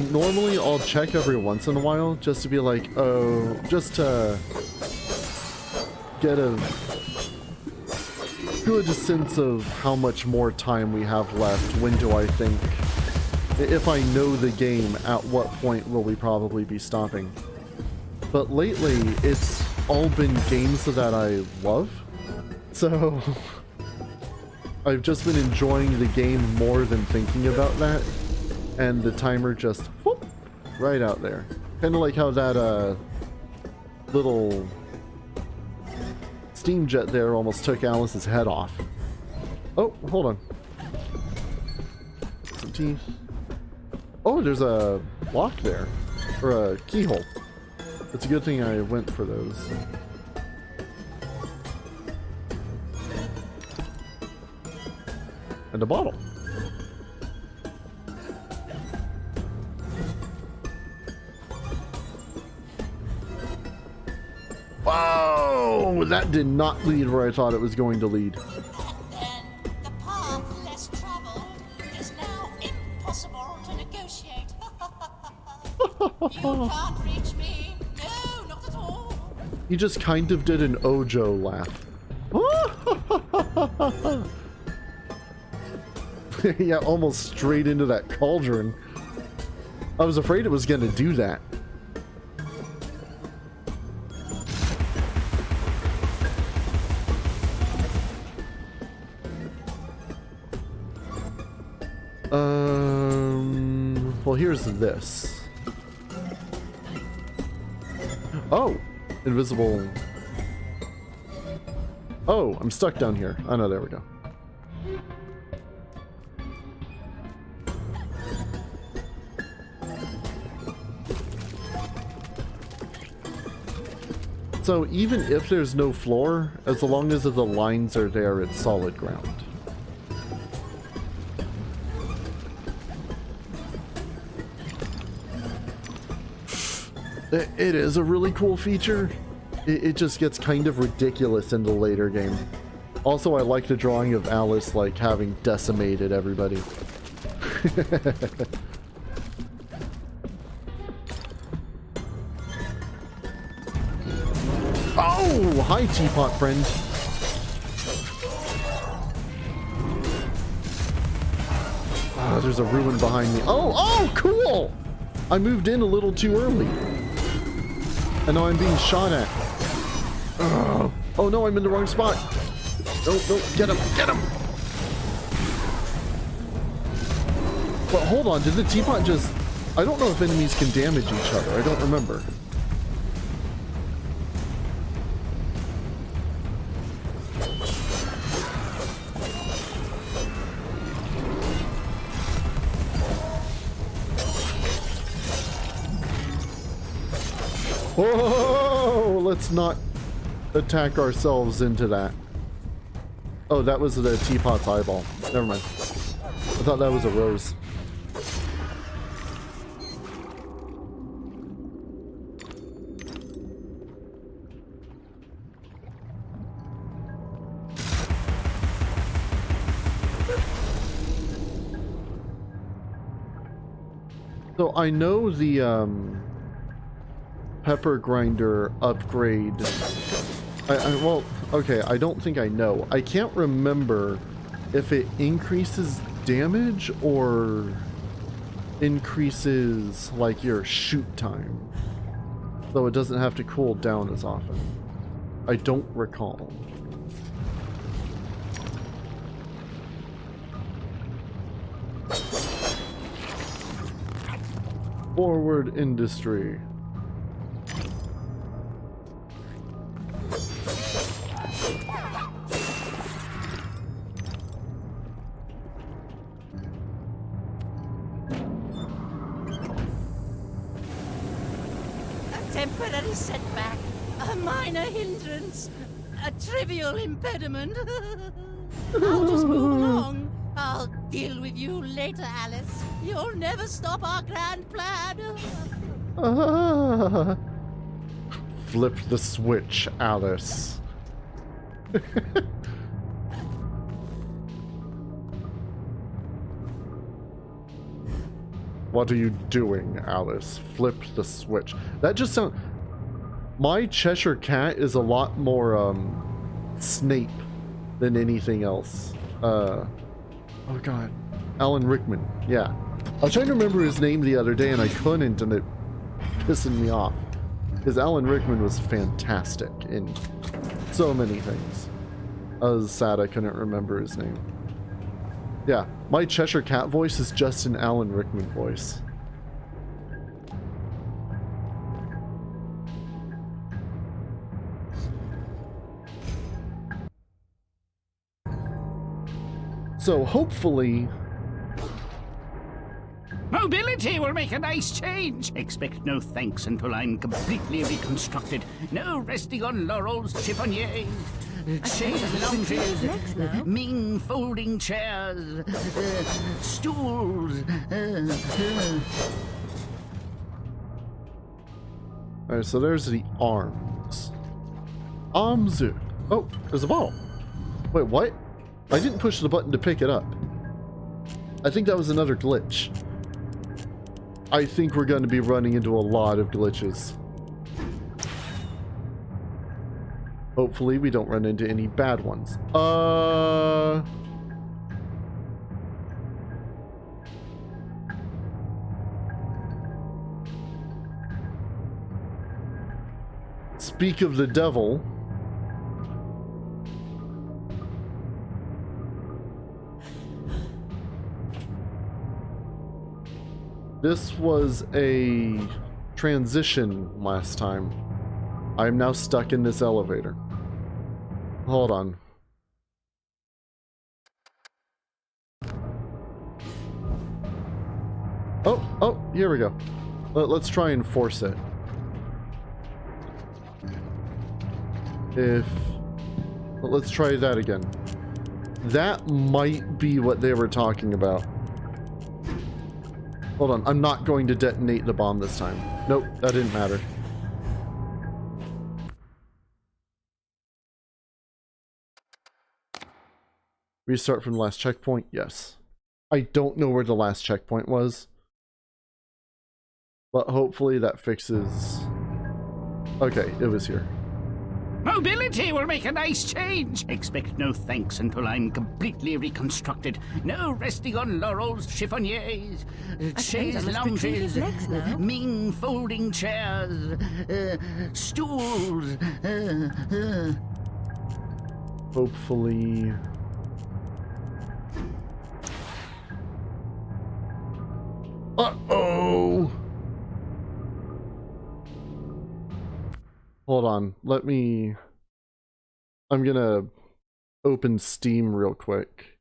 normally I'll check every once in a while just to be like, oh, just to get a good sense of how much more time we have left. When do I think, if I know the game, at what point will we probably be stopping? But lately, it's all been games that I love, so I've just been enjoying the game more than thinking about that, and the timer just whoop, right out there. Kind of like how that little steam jet there almost took Alice's head off. Oh, hold on. Some teeth. Oh, there's a lock there, or a keyhole. It's a good thing I went for those. And a bottle. Whoa! That did not lead where I thought it was going to lead. Then the path less traveled is now impossible to negotiate. You can't reach me, no He just kind of did an Ojo laugh. Yeah, almost straight into that cauldron. I was afraid it was gonna do that. Well, here's this. Oh, invisible. Oh, I'm stuck down here. Oh no, there we go. So even if there's no floor, as long as the lines are there, it's solid ground. It is a really cool feature. It just gets kind of ridiculous in the later game. Also, I like the drawing of Alice, like, having decimated everybody. Oh, hi, teapot friend. Oh, there's a ruin behind me. Oh, cool! I moved in a little too early. And now I'm being shot at. Oh no, I'm in the wrong spot. No, get him, get him. But hold on, did the teapot just... I don't know if enemies can damage each other. I don't remember. Whoa! Let's not attack ourselves into that. Oh, that was the teapot's eyeball. Never mind. I thought that was a rose. So I know the pepper grinder upgrade. Well, okay, I don't think I know. I can't remember if it increases damage or increases like your shoot time, though it doesn't have to cool down as often. I don't recall. Forward industry. Temporary setback, a minor hindrance, a trivial impediment. I'll just move along. I'll deal with you later, Alice. You'll never stop our grand plan. Flip the switch, Alice. What are you doing, Alice? Flip the switch. That just sounds... My Cheshire Cat is a lot more, Snape than anything else. Oh god. Alan Rickman. Yeah. I was trying to remember his name the other day and I couldn't, and it pissing me off. Because Alan Rickman was fantastic in so many things. I was sad I couldn't remember his name. Yeah, my Cheshire Cat voice is just an Alan Rickman voice. So hopefully... Mobility will make a nice change. Expect no thanks until I'm completely reconstructed. No resting on laurels, chiffonniers, chaise lounges, mean folding chairs, stools. Alright, so there's the arms. Arms. Oh, there's a ball. Wait, what? I didn't push the button to pick it up. I think that was another glitch. I think we're going to be running into a lot of glitches. Hopefully we don't run into any bad ones. Speak of the devil. This was a transition last time. I am now stuck in this elevator. Hold on. Oh, here we go. Let's try and force it. Let's try that again. That might be what they were talking about. Hold on, I'm not going to detonate the bomb this time. Nope, that didn't matter. Restart from the last checkpoint? Yes. I don't know where the last checkpoint was. But hopefully that fixes... Okay, it was here. Mobility will make a nice change. Expect no thanks until I'm completely reconstructed. No resting on laurels, chiffoniers, chaise lounges, mean folding chairs, stools. Hopefully... Uh-oh! Hold on, I'm gonna open Steam real quick.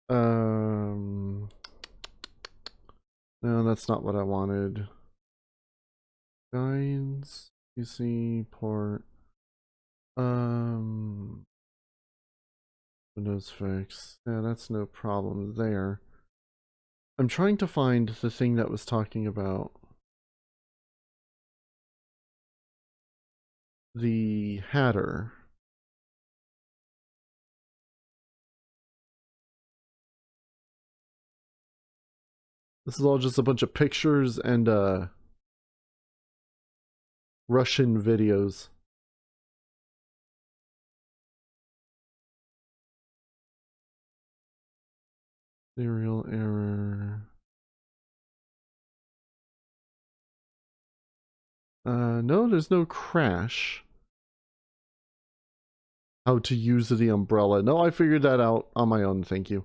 No, that's not what I wanted. Guides, PC, port, Windows fix. Yeah, that's no problem there. I'm trying to find the thing that was talking about the Hatter. This is all just a bunch of pictures and Russian videos. Serial error. No, there's no crash. How to use the umbrella. No, I figured that out on my own, thank you.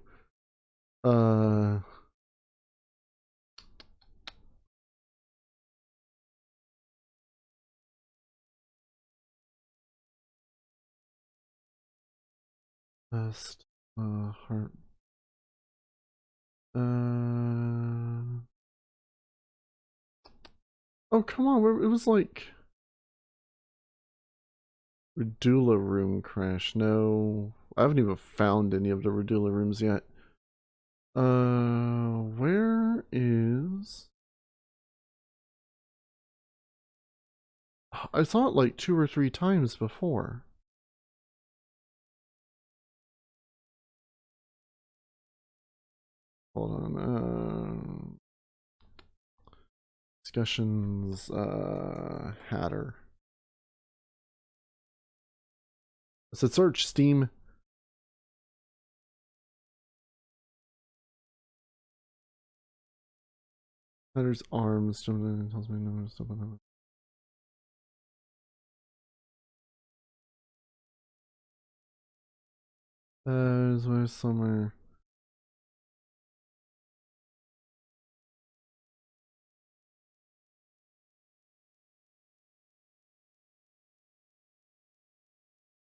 Best heart. Oh, come on, it was like Radula room crash. No, I haven't even found any of the Radula rooms yet. Where is... I saw it like 2 or 3 times before. Hold on, discussions, Hatter. I said search Steam. Hatter's arms jumped in and tells me no stuff on that. There's where somewhere.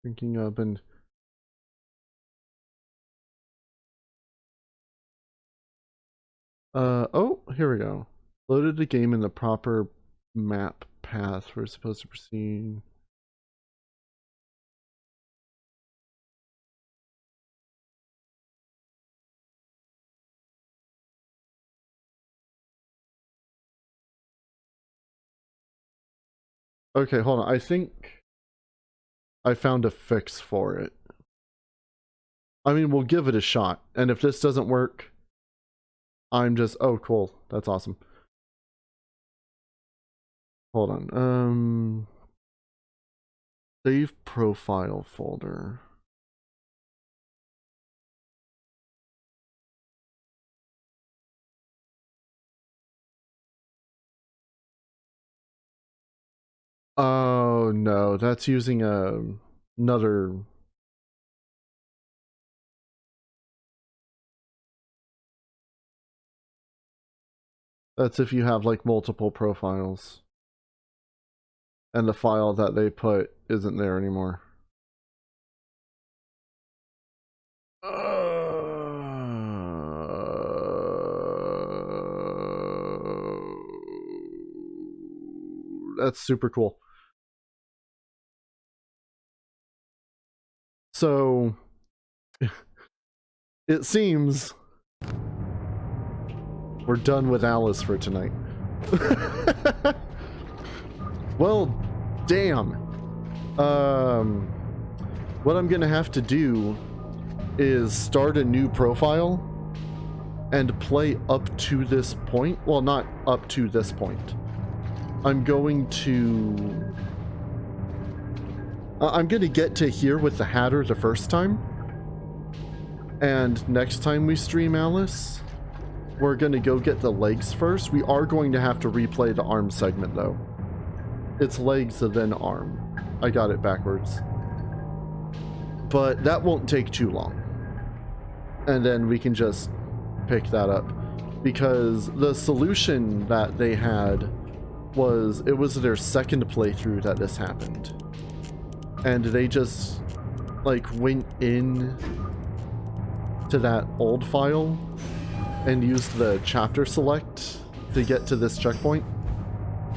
Drinking up and oh, here we go. Loaded the game in the proper map path. We're supposed to proceed. Okay, hold on. I think I found a fix for it. I mean, we'll give it a shot. And if this doesn't work, I'm just... Oh, cool. That's awesome. Hold on. Save profile folder. Oh no, that's using another. That's if you have like multiple profiles. And the file that they put isn't there anymore. That's super cool. So it seems we're done with Alice for tonight. Well, damn. What I'm gonna have to do is start a new profile and play up to this point. Well, not up to this point. I'm going to get to here with the Hatter the first time. And next time we stream Alice, we're gonna go get the legs first. We are going to have to replay the arm segment though. It's legs and then arm. I got it backwards. But that won't take too long. And then we can just pick that up. Because the solution that they had was, it was their second playthrough that this happened. And they just, like, went in to that old file and used the chapter select to get to this checkpoint.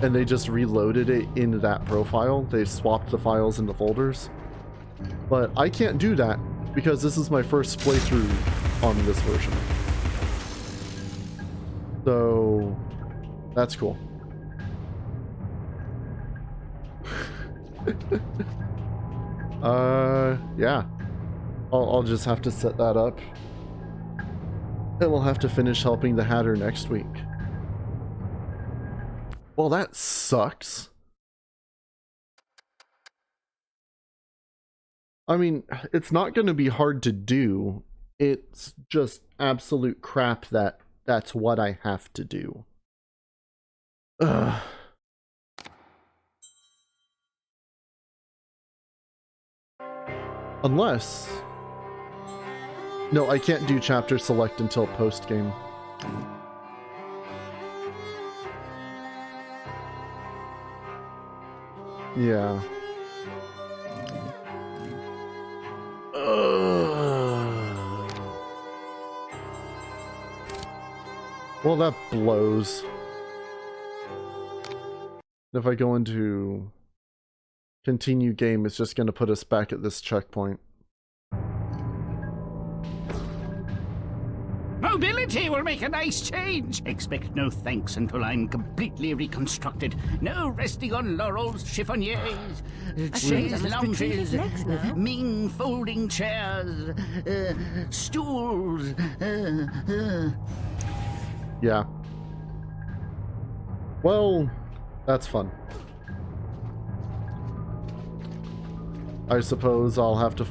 And they just reloaded it in that profile. They swapped the files into folders. But I can't do that because this is my first playthrough on this version. So that's cool. Yeah. I'll just have to set that up. And we'll have to finish helping the Hatter next week. Well, that sucks. I mean, it's not going to be hard to do. It's just absolute crap that that's what I have to do. Ugh. Unless... No, I can't do chapter select until post-game. Yeah. Well, that blows. If I go into continue game, it's just going to put us back at this checkpoint. Mobility will make a nice change. Expect no thanks until I'm completely reconstructed. No resting on laurels, chiffoniers, chaise lounges, mean folding chairs, stools. Yeah. Well, that's fun. I suppose I'll have to